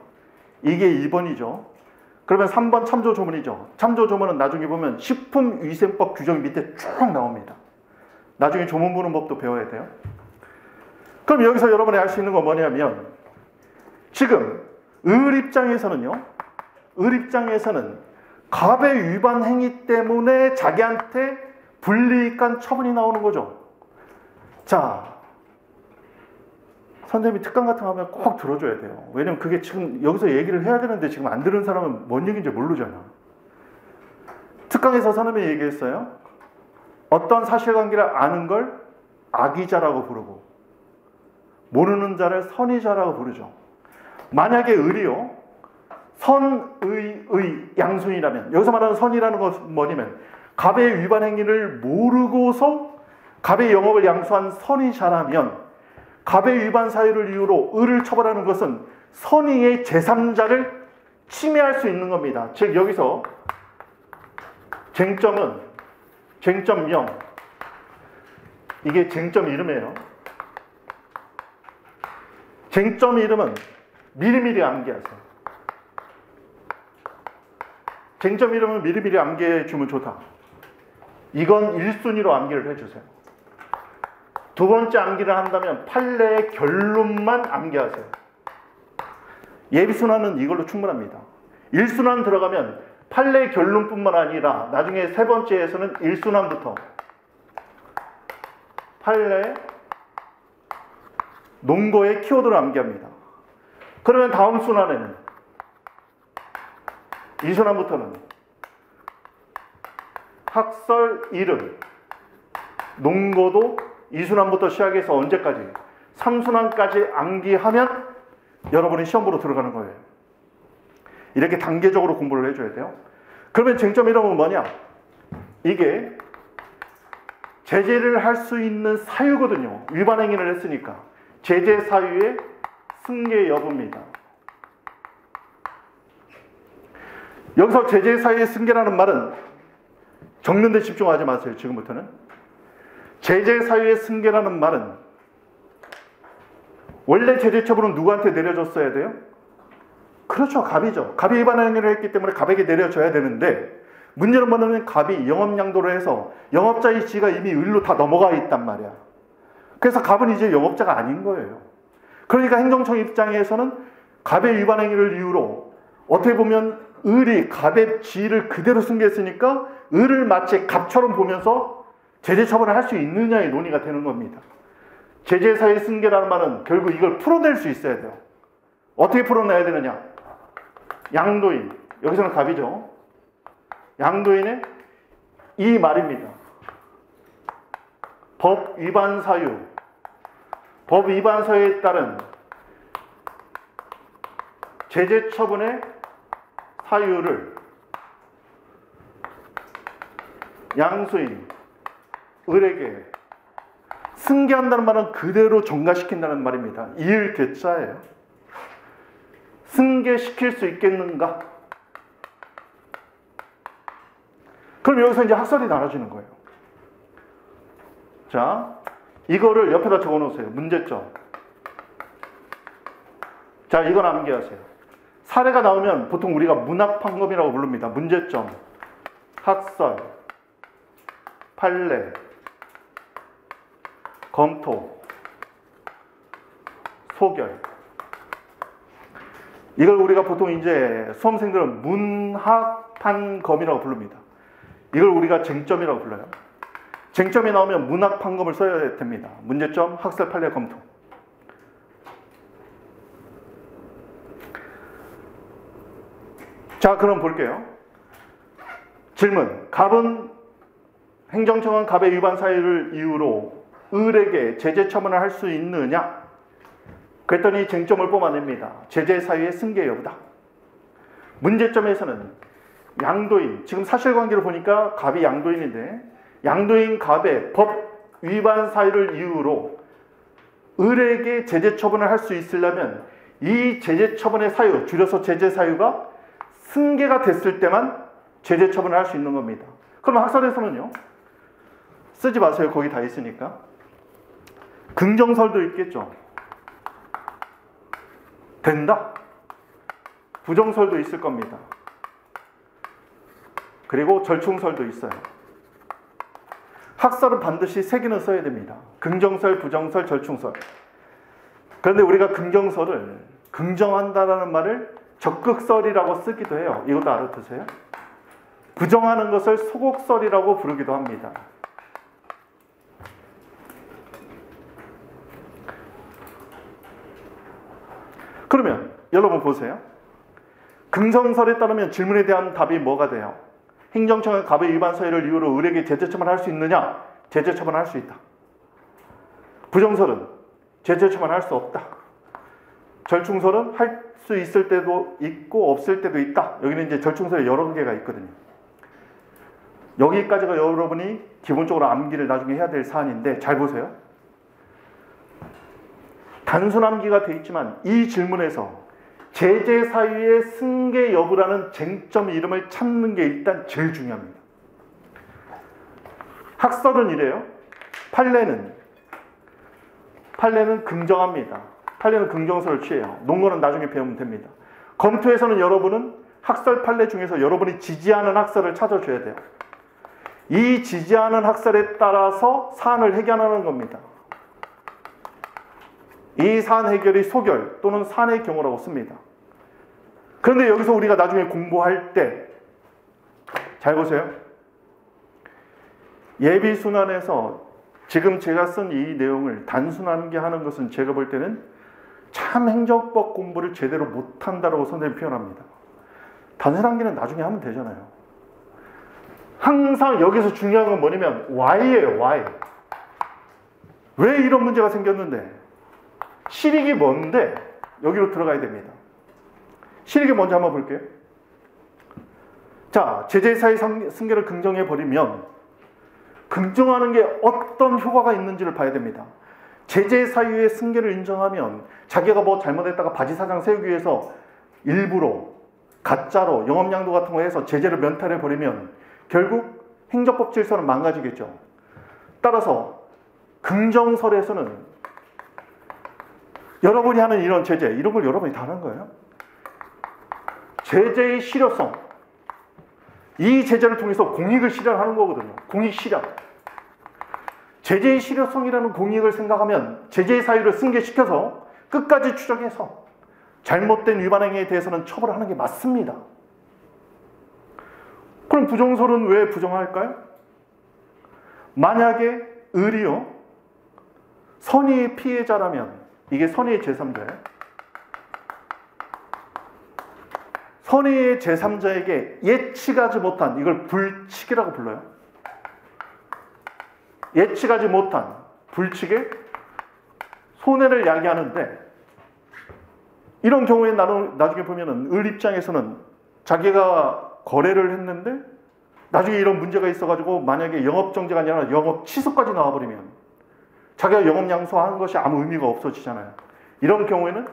이게 2번이죠. 그러면 3번 참조조문이죠. 참조조문은 나중에 보면 식품위생법 규정이 밑에 쭉 나옵니다. 나중에 조문 보는 법도 배워야 돼요. 그럼 여기서 여러분이 알 수 있는 건 뭐냐면 지금 을 입장에서는요. 을 입장에서는 갑의 위반 행위 때문에 자기한테 불리익한 처분이 나오는 거죠. 자, 선생님이 특강 같은 거 하면 꼭 들어줘야 돼요. 왜냐면 그게 지금 여기서 얘기를 해야 되는데 지금 안 들은 사람은 뭔 얘기인지 모르잖아. 특강에서 선생님이 얘기했어요. 어떤 사실관계를 아는 걸 악의자라고 부르고 모르는 자를 선의자라고 부르죠. 만약에 을이요. 선의 양순이라면 여기서 말하는 선이라는 것은 뭐냐면 갑의 위반 행위를 모르고서 갑의 영업을 양수한 선의자라면 갑의 위반 사유를 이유로 을을 처벌하는 것은 선의의 제3자를 침해할 수 있는 겁니다. 즉 여기서 쟁점은 쟁점명 이게 쟁점 이름이에요. 쟁점 이름은 미리미리 암기하세요. 쟁점 이름은 미리미리 암기해 주면 좋다. 이건 1순위로 암기를 해주세요. 두 번째 암기를 한다면 판례의 결론만 암기하세요. 예비순환은 이걸로 충분합니다. 1순환 들어가면 판례의 결론뿐만 아니라 나중에 세 번째에서는 1순환부터 판례 논거의 키워드를 암기합니다. 그러면 다음 순환에는 2순환부터는 학설 이름 논거도 2순환부터 시작해서 언제까지 3순환까지 암기하면 여러분이 시험 보러 들어가는 거예요. 이렇게 단계적으로 공부를 해줘야 돼요. 그러면 쟁점 이름은 뭐냐? 이게 제재를 할 수 있는 사유거든요. 위반 행위를 했으니까 제재 사유의 승계 여부입니다. 여기서 제재 사유의 승계라는 말은 적는 데 집중하지 마세요. 지금부터는 제재 사유의 승계라는 말은 원래 제재 처분은 누구한테 내려줬어야 돼요? 그렇죠. 갑이죠. 갑이 위반 행위를 했기 때문에 갑에게 내려줘야 되는데 문제는 뭐냐면 갑이 영업양도를 해서 영업자의 지가 이미 을로 다 넘어가 있단 말이야. 그래서 갑은 이제 영업자가 아닌 거예요. 그러니까 행정청 입장에서는 갑의 위반 행위를 이유로 어떻게 보면 을이 갑의 지위를 그대로 승계했으니까 을을 마치 갑처럼 보면서 제재 처분을 할 수 있느냐의 논의가 되는 겁니다. 제재사의 승계라는 말은 결국 이걸 풀어낼 수 있어야 돼요. 어떻게 풀어내야 되느냐? 양도인, 여기서는 갑이죠. 양도인의 이 말입니다. 법 위반 사유, 법 위반 사유에 따른 제재 처분의 사유를 양수인 을에게 승계한다는 말은 그대로 전가시킨다는 말입니다. 이을 개자예요. 승계시킬 수 있겠는가? 그럼 여기서 이제 학설이 나눠지는 거예요. 자, 이거를 옆에다 적어 놓으세요. 문제점. 자, 이건 암기하세요. 사례가 나오면 보통 우리가 문학판검이라고 부릅니다. 문제점, 학설, 판례, 검토, 소결. 이걸 우리가 보통 이제 수험생들은 문학판검이라고 부릅니다. 이걸 우리가 쟁점이라고 불러요. 쟁점이 나오면 문학판검을 써야 됩니다. 문제점, 학설, 판례, 검토. 자, 그럼 볼게요. 질문. 갑은 행정청은 갑의 위반 사유를 이유로 을에게 제재 처분을 할 수 있느냐? 그랬더니 쟁점을 뽑아냅니다. 제재 사유의 승계 여부다. 문제점에서는 양도인, 지금 사실관계를 보니까 갑이 양도인인데 양도인 갑의 법 위반 사유를 이유로 을에게 제재 처분을 할 수 있으려면 이 제재 처분의 사유, 줄여서 제재 사유가 승계가 됐을 때만 제재 처분을 할 수 있는 겁니다. 그럼 학설에서는요? 쓰지 마세요. 거기 다 있으니까. 긍정설도 있겠죠. 된다. 부정설도 있을 겁니다. 그리고 절충설도 있어요. 학설은 반드시 세 개는 써야 됩니다. 긍정설, 부정설, 절충설. 그런데 우리가 긍정설을 긍정한다라는 말을 적극설이라고 쓰기도 해요. 이것도 알아두세요. 부정하는 것을 소극설이라고 부르기도 합니다. 그러면 여러분 보세요. 긍정설에 따르면 질문에 대한 답이 뭐가 돼요? 행정청은 갑의 위반 사유를 이유로 을에게 제재 처분을 할 수 있느냐? 제재 처분을 할 수 있다. 부정설은 제재 처분을 할 수 없다. 절충설은 할 수 있을 때도 있고 없을 때도 있다. 여기는 이제 절충설이 여러 개가 있거든요. 여기까지가 여러분이 기본적으로 암기를 나중에 해야 될 사안인데 잘 보세요. 단순 암기가 돼 있지만 이 질문에서 제재 사유의 승계 여부라는 쟁점 이름을 찾는 게 일단 제일 중요합니다. 학설은 이래요. 판례는 긍정합니다. 판례는 긍정설을 취해요. 논거는 나중에 배우면 됩니다. 검토에서는 여러분은 학설 판례 중에서 여러분이 지지하는 학설을 찾아줘야 돼요. 이 지지하는 학설에 따라서 사안을 해결하는 겁니다. 이 사안 해결이 소결 또는 산의 경우라고 씁니다. 그런데 여기서 우리가 나중에 공부할 때 잘 보세요. 예비순환에서 지금 제가 쓴 이 내용을 단순 암기하는 것은 제가 볼 때는 참 행정법 공부를 제대로 못한다고 선생님이 표현합니다. 단순 암기는 나중에 하면 되잖아요. 항상 여기서 중요한 건 뭐냐면 why예요. why. 왜 이런 문제가 생겼는데? 실익이 뭔데? 여기로 들어가야 됩니다. 실익이 뭔지 한번 볼게요. 자, 제재사의 승계를 긍정해버리면 긍정하는 게 어떤 효과가 있는지를 봐야 됩니다. 제재 사유의 승계를 인정하면 자기가 뭐 잘못했다가 바지 사장 세우기 위해서 일부러 가짜로 영업양도 같은 거 해서 제재를 면탈해버리면 결국 행정법 질서는 망가지겠죠. 따라서 긍정설에서는 여러분이 하는 이런 제재, 이런 걸 여러분이 다 하는 거예요. 제재의 실효성, 이 제재를 통해서 공익을 실현하는 거거든요. 공익 실현. 제재의 실효성이라는 공익을 생각하면 제재의 사유를 승계시켜서 끝까지 추적해서 잘못된 위반 행위에 대해서는 처벌하는 게 맞습니다. 그럼 부정설은 왜 부정할까요? 만약에 을이요, 선의의 피해자라면, 이게 선의의 제3자예요. 선의의 제3자에게 예측하지 못한, 이걸 불칙이라고 불러요. 예측하지 못한 불칙에 손해를 야기하는데, 이런 경우에 나중에 보면은 을 입장에서는 자기가 거래를 했는데 나중에 이런 문제가 있어가지고 만약에 영업정지가 아니라 영업 취소까지 나와버리면 자기가 영업 양수한 것이 아무 의미가 없어지잖아요. 이런 경우에는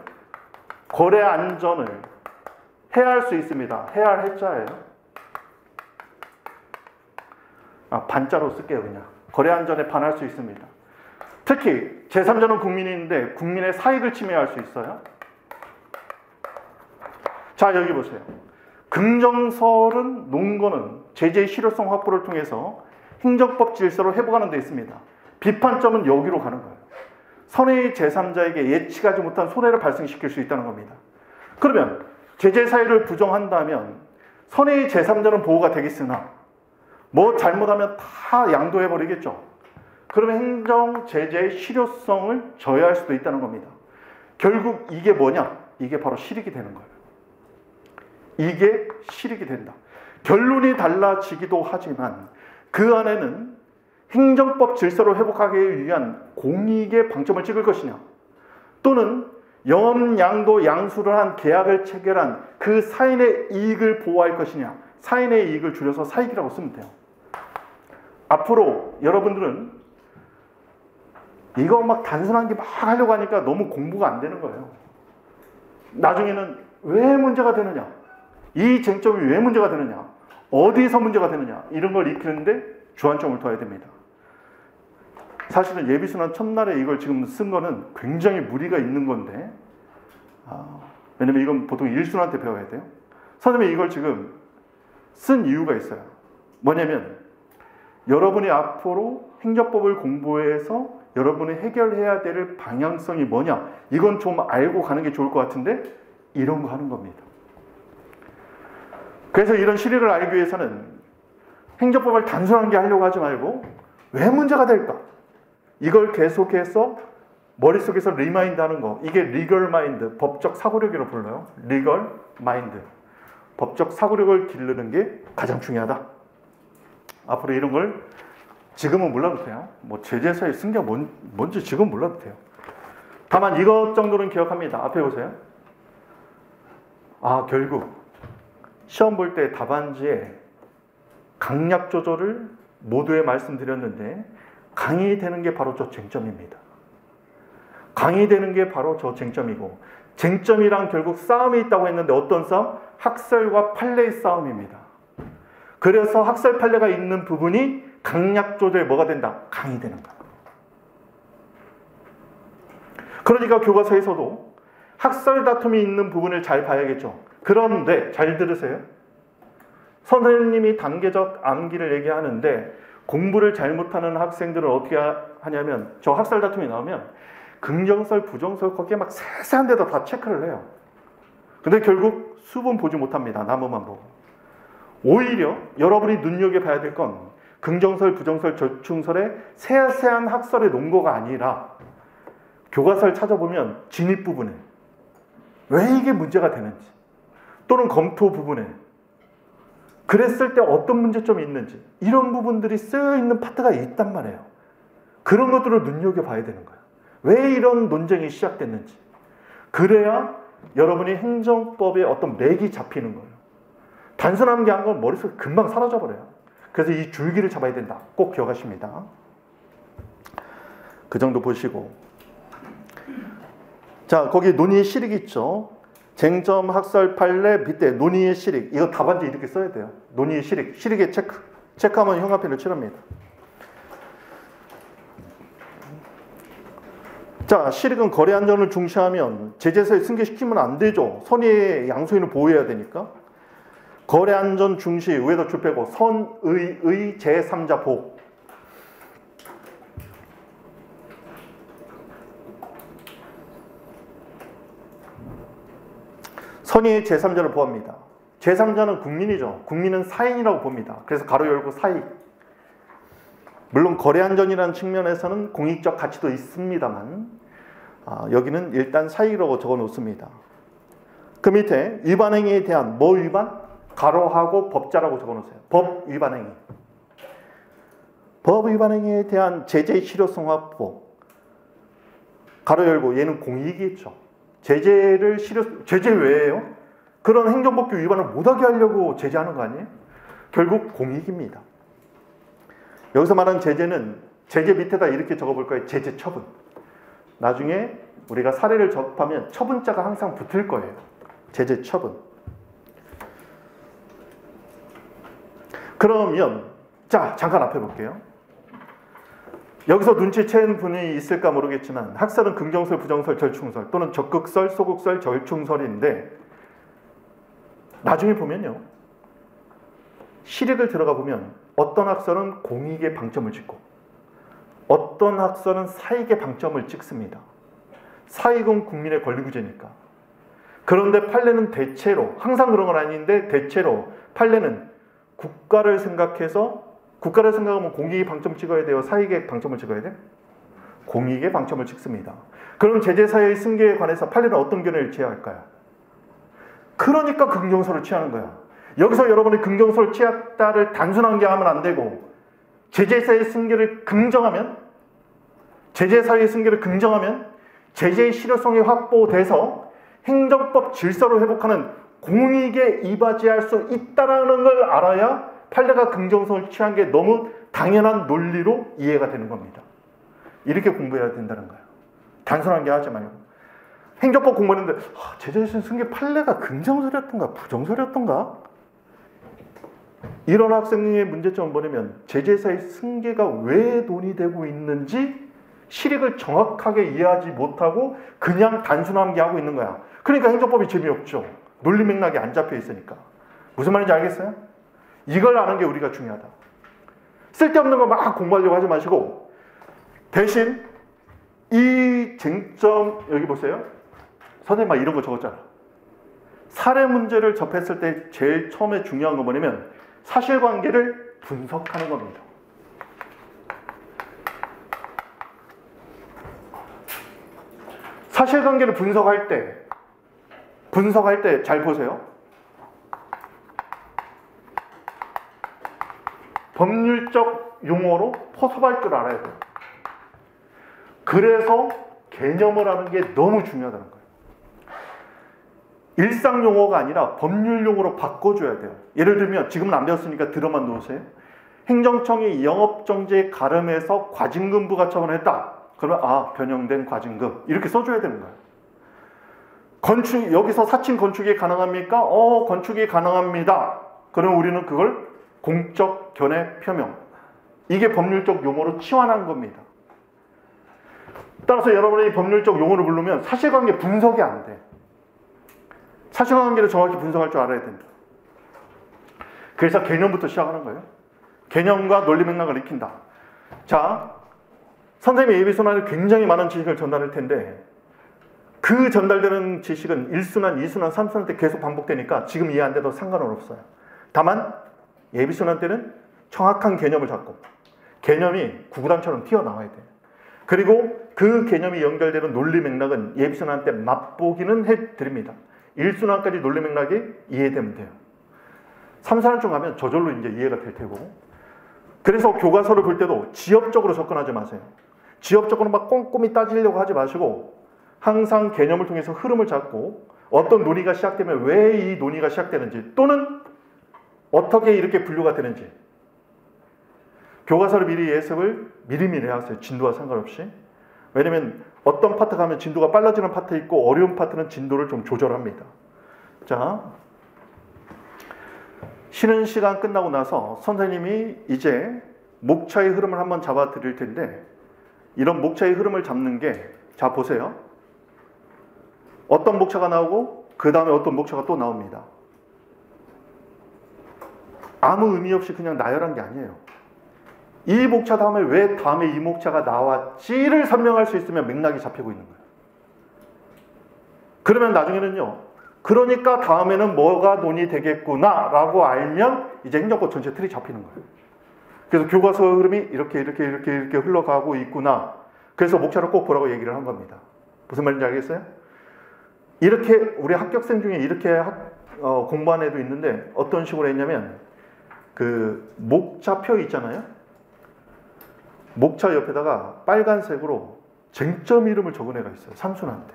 거래 안전을 해할 수 있습니다. 해할 해자예요. 반자로 쓸게요, 그냥. 거래 안전에 반할 수 있습니다. 특히 제3자는 국민인데 국민의 사익을 침해할 수 있어요. 자, 여기 보세요. 긍정설은 논거는 제재의 실효성 확보를 통해서 행정법 질서를 회복하는 데 있습니다. 비판점은 여기로 가는 거예요. 선의의 제3자에게 예측하지 못한 손해를 발생시킬 수 있다는 겁니다. 그러면 제재 사유를 부정한다면 선의의 제3자는 보호가 되겠으나 뭐 잘못하면 다 양도해버리겠죠. 그러면 행정 제재의 실효성을 저해할 수도 있다는 겁니다. 결국 이게 뭐냐? 이게 바로 실익이 되는 거예요. 이게 실익이 된다. 결론이 달라지기도 하지만 그 안에는 행정법 질서를 회복하기 위한 공익의 방점을 찍을 것이냐, 또는 영업 양도 양수를 한 계약을 체결한 그 사인의 이익을 보호할 것이냐, 사인의 이익을 줄여서 사익이라고 쓰면 돼요. 앞으로 여러분들은 이거 막 단순한 게 막 하려고 하니까 너무 공부가 안 되는 거예요. 나중에는 왜 문제가 되느냐, 이 쟁점이 왜 문제가 되느냐, 어디서 문제가 되느냐, 이런 걸 익히는데 주안점을 둬야 됩니다. 사실은 예비순환 첫날에 이걸 지금 쓴 거는 굉장히 무리가 있는 건데, 왜냐면 이건 보통 1순환 때 배워야 돼요. 선생님이 이걸 지금 쓴 이유가 있어요. 뭐냐면 여러분이 앞으로 행정법을 공부해서 여러분이 해결해야 될 방향성이 뭐냐, 이건 좀 알고 가는 게 좋을 것 같은데 이런 거 하는 겁니다. 그래서 이런 실익을 알기 위해서는 행정법을 단순한 게 하려고 하지 말고 왜 문제가 될까? 이걸 계속해서 머릿속에서 리마인드 하는 거, 이게 리걸 마인드, 법적 사고력이라고 불러요. 리걸 마인드. 법적 사고력을 기르는 게 가장 중요하다. 앞으로 이런 걸 지금은 몰라도 돼요. 뭐 제재서에 쓴 게 뭔지 지금 몰라도 돼요. 다만 이것 정도는 기억합니다. 앞에 보세요. 결국 시험 볼 때 답안지에 강약 조절을 모두에 말씀드렸는데 강의되는 게 바로 저 쟁점입니다. 강의되는 게 바로 저 쟁점이고, 쟁점이란 결국 싸움이 있다고 했는데 어떤 싸움? 학설과 판례의 싸움입니다. 그래서 학설 판례가 있는 부분이 강약 조절에 뭐가 된다? 강의되는 거예요. 그러니까 교과서에서도 학설 다툼이 있는 부분을 잘 봐야겠죠. 그런데 잘 들으세요. 선생님이 단계적 암기를 얘기하는데 공부를 잘못하는 학생들은 어떻게 하냐면 저 학설 다툼이 나오면 긍정설, 부정설 거기에 막 세세한 데다 다 체크를 해요. 근데 결국 수분 보지 못합니다. 나무만 보고. 오히려 여러분이 눈여겨봐야 될 건 긍정설, 부정설, 절충설의 세세한 학설의 논거가 아니라 교과서를 찾아보면 진입 부분에 왜 이게 문제가 되는지, 또는 검토 부분에 그랬을 때 어떤 문제점이 있는지, 이런 부분들이 쓰여있는 파트가 있단 말이에요. 그런 것들을 눈여겨봐야 되는 거예요. 왜 이런 논쟁이 시작됐는지. 그래야 여러분이 행정법의 어떤 맥이 잡히는 거예요. 단순한 게 한 건 머릿속에 금방 사라져버려요. 그래서 이 줄기를 잡아야 된다. 꼭 기억하십니다. 그 정도 보시고. 자, 거기 논의의 실익이 있죠. 쟁점, 학설, 판례, 밑에 논의의 실익. 이거 답안지 이렇게 써야 돼요. 논의의 실익. 실익의 체크. 체크하면 형광펜을 칠합니다. 자, 실익은 거래 안전을 중시하면 제재서에 승계시키면 안 되죠. 선의의 양수인을 보호해야 되니까. 거래 안전 중시, 위에다 줄 빼고 선의의 제3자 보호. 선의의 제3자를 보호합니다. 제3자는 국민이죠. 국민은 사인이라고 봅니다. 그래서 가로 열고 사익. 물론 거래안전이라는 측면에서는 공익적 가치도 있습니다만 여기는 일단 사익이라고 적어 놓습니다. 그 밑에 위반행위에 대한 뭐 위반? 가로하고 법자라고 적어 놓으세요. 법 위반행위. 법 위반행위에 대한 제재 실효성 확보. 가로 열고 얘는 공익이겠죠. 제재 왜예요? 그런 행정법규 위반을 못하게 하려고 제재하는 거 아니에요? 결국 공익입니다. 여기서 말하는 제재는 제재 밑에다 이렇게 적어볼 거예요. 제재 처분. 나중에 우리가 사례를 접하면 처분자가 항상 붙을 거예요. 제재 처분. 그러면 자 잠깐 앞에 볼게요. 여기서 눈치챈 분이 있을까 모르겠지만 학설은 긍정설, 부정설, 절충설 또는 적극설, 소극설, 절충설인데 나중에 보면요. 실익을 들어가 보면 어떤 학설은 공익에 방점을 찍고 어떤 학설은 사익에 방점을 찍습니다. 사익은 국민의 권리구제니까. 그런데 판례는 대체로 항상 그런 건 아닌데 대체로 판례는 국가를 생각하면 공익에 방점 찍어야 돼요? 사익에 방점을 찍어야 돼요? 공익에 방점을 찍습니다. 그럼 제재사유의 승계에 관해서 판례는 어떤 견해를 취할까요? 그러니까 긍정설을 취하는 거야. 여기서 여러분이 긍정설을 취했다를 단순한 게 하면 안 되고 제재사유의 승계를 긍정하면 제재의 실효성이 확보돼서 행정법 질서를 회복하는 공익에 이바지할 수 있다는 걸 알아야 판례가 긍정성을 취한 게 너무 당연한 논리로 이해가 되는 겁니다. 이렇게 공부해야 된다는 거예요. 단순한 게 하지 말고. 행정법 공부했는데 제재의 승계 판례가 긍정설이었던가 부정설이었던가? 이런 학생의 문제점은 뭐냐면 제재사의 승계가 왜 논의되고 있는지 실익을 정확하게 이해하지 못하고 그냥 단순한 게 하고 있는 거야. 그러니까 행정법이 재미없죠. 논리 맥락이 안 잡혀 있으니까. 무슨 말인지 알겠어요? 이걸 아는 게 우리가 중요하다. 쓸데없는 거 막 공부하려고 하지 마시고 대신 이 쟁점 여기 보세요. 선생님 막 이런 거 적었잖아. 사례 문제를 접했을 때 제일 처음에 중요한 건 뭐냐면 사실관계를 분석하는 겁니다. 사실관계를 분석할 때 잘 보세요. 법률적 용어로 포섭할 줄 알아야 돼요. 그래서 개념을 하는 게 너무 중요하다는 거예요. 일상 용어가 아니라 법률 용어로 바꿔줘야 돼요. 예를 들면 지금은 안 배웠으니까 들어만 놓으세요. 행정청이 영업정지 가름해서 과징금 부과처분을 했다. 그러면 변형된 과징금 이렇게 써줘야 되는 거예요. 여기서 사칭 건축이 가능합니까? 건축이 가능합니다. 그러면 우리는 그걸 공적 견해 표명. 이게 법률적 용어로 치환한 겁니다. 따라서 여러분이 법률적 용어를 부르면 사실관계 분석이 안 돼. 사실관계를 정확히 분석할 줄 알아야 된다. 그래서 개념부터 시작하는 거예요. 개념과 논리 맥락을 익힌다. 자, 선생님이 예비순환에 굉장히 많은 지식을 전달할 텐데 그 전달되는 지식은 1순환, 2순환, 3순환 때 계속 반복되니까 지금 이해 안 돼도 상관은 없어요. 다만 예비순환 때는 정확한 개념을 잡고 개념이 구구단처럼 튀어나와야 돼요. 그리고 그 개념이 연결되는 논리 맥락은 예비순환 때 맛보기는 해드립니다. 1순환까지 논리 맥락이 이해되면 돼요. 3순환 가면 저절로 이제 이해가 될 테고. 그래서 교과서를 볼 때도 지엽적으로 접근하지 마세요. 지엽적으로 막 꼼꼼히 따지려고 하지 마시고 항상 개념을 통해서 흐름을 잡고 어떤 논의가 시작되면 왜 이 논의가 시작되는지 또는 어떻게 이렇게 분류가 되는지 교과서를 미리 예습을 미리미리 하세요. 진도와 상관없이. 왜냐면 어떤 파트 가면 진도가 빨라지는 파트 있고 어려운 파트는 진도를 좀 조절합니다. 자, 쉬는 시간 끝나고 나서 선생님이 이제 목차의 흐름을 한번 잡아 드릴 텐데 이런 목차의 흐름을 잡는 게 자 보세요. 어떤 목차가 나오고 그 다음에 어떤 목차가 또 나옵니다. 아무 의미 없이 그냥 나열한 게 아니에요. 이 목차 다음에 왜 다음에 이 목차가 나왔지를 설명할 수 있으면 맥락이 잡히고 있는 거예요. 그러면 나중에는요. 그러니까 다음에는 뭐가 논의되겠구나라고 알면 이제 행정법 전체 틀이 잡히는 거예요. 그래서 교과서 흐름이 이렇게 흘러가고 있구나. 그래서 목차를 꼭 보라고 얘기를 한 겁니다. 무슨 말인지 알겠어요? 이렇게 우리 합격생 중에 이렇게 공부한 애도 있는데 어떤 식으로 했냐면 그 목차표 있잖아요. 목차 옆에다가 빨간색으로 쟁점 이름을 적은 애가 있어요. 삼순한테.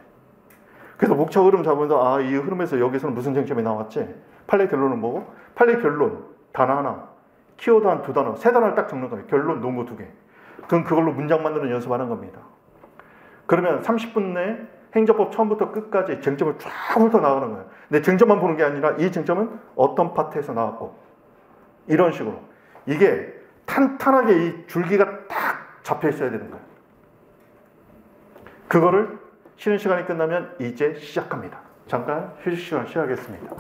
그래서 목차 흐름 잡으면서 이 흐름에서 여기서는 무슨 쟁점이 나왔지? 판례 결론은 뭐고? 판례 결론 단어 하나, 키워드 한 2단어, 3단어를 딱 적는 거예요. 결론, 논거 2개. 그럼 그걸로 문장 만드는 연습하는 겁니다. 그러면 30분 내에 행정법 처음부터 끝까지 쟁점을 쫙 훑어 나가는 거예요. 근데 쟁점만 보는 게 아니라 이 쟁점은 어떤 파트에서 나왔고 이런 식으로 이게 탄탄하게 이 줄기가 딱 잡혀 있어야 되는 거예요. 그거를 쉬는 시간이 끝나면 이제 시작합니다. 잠깐 휴식 시간 쉬어야겠습니다.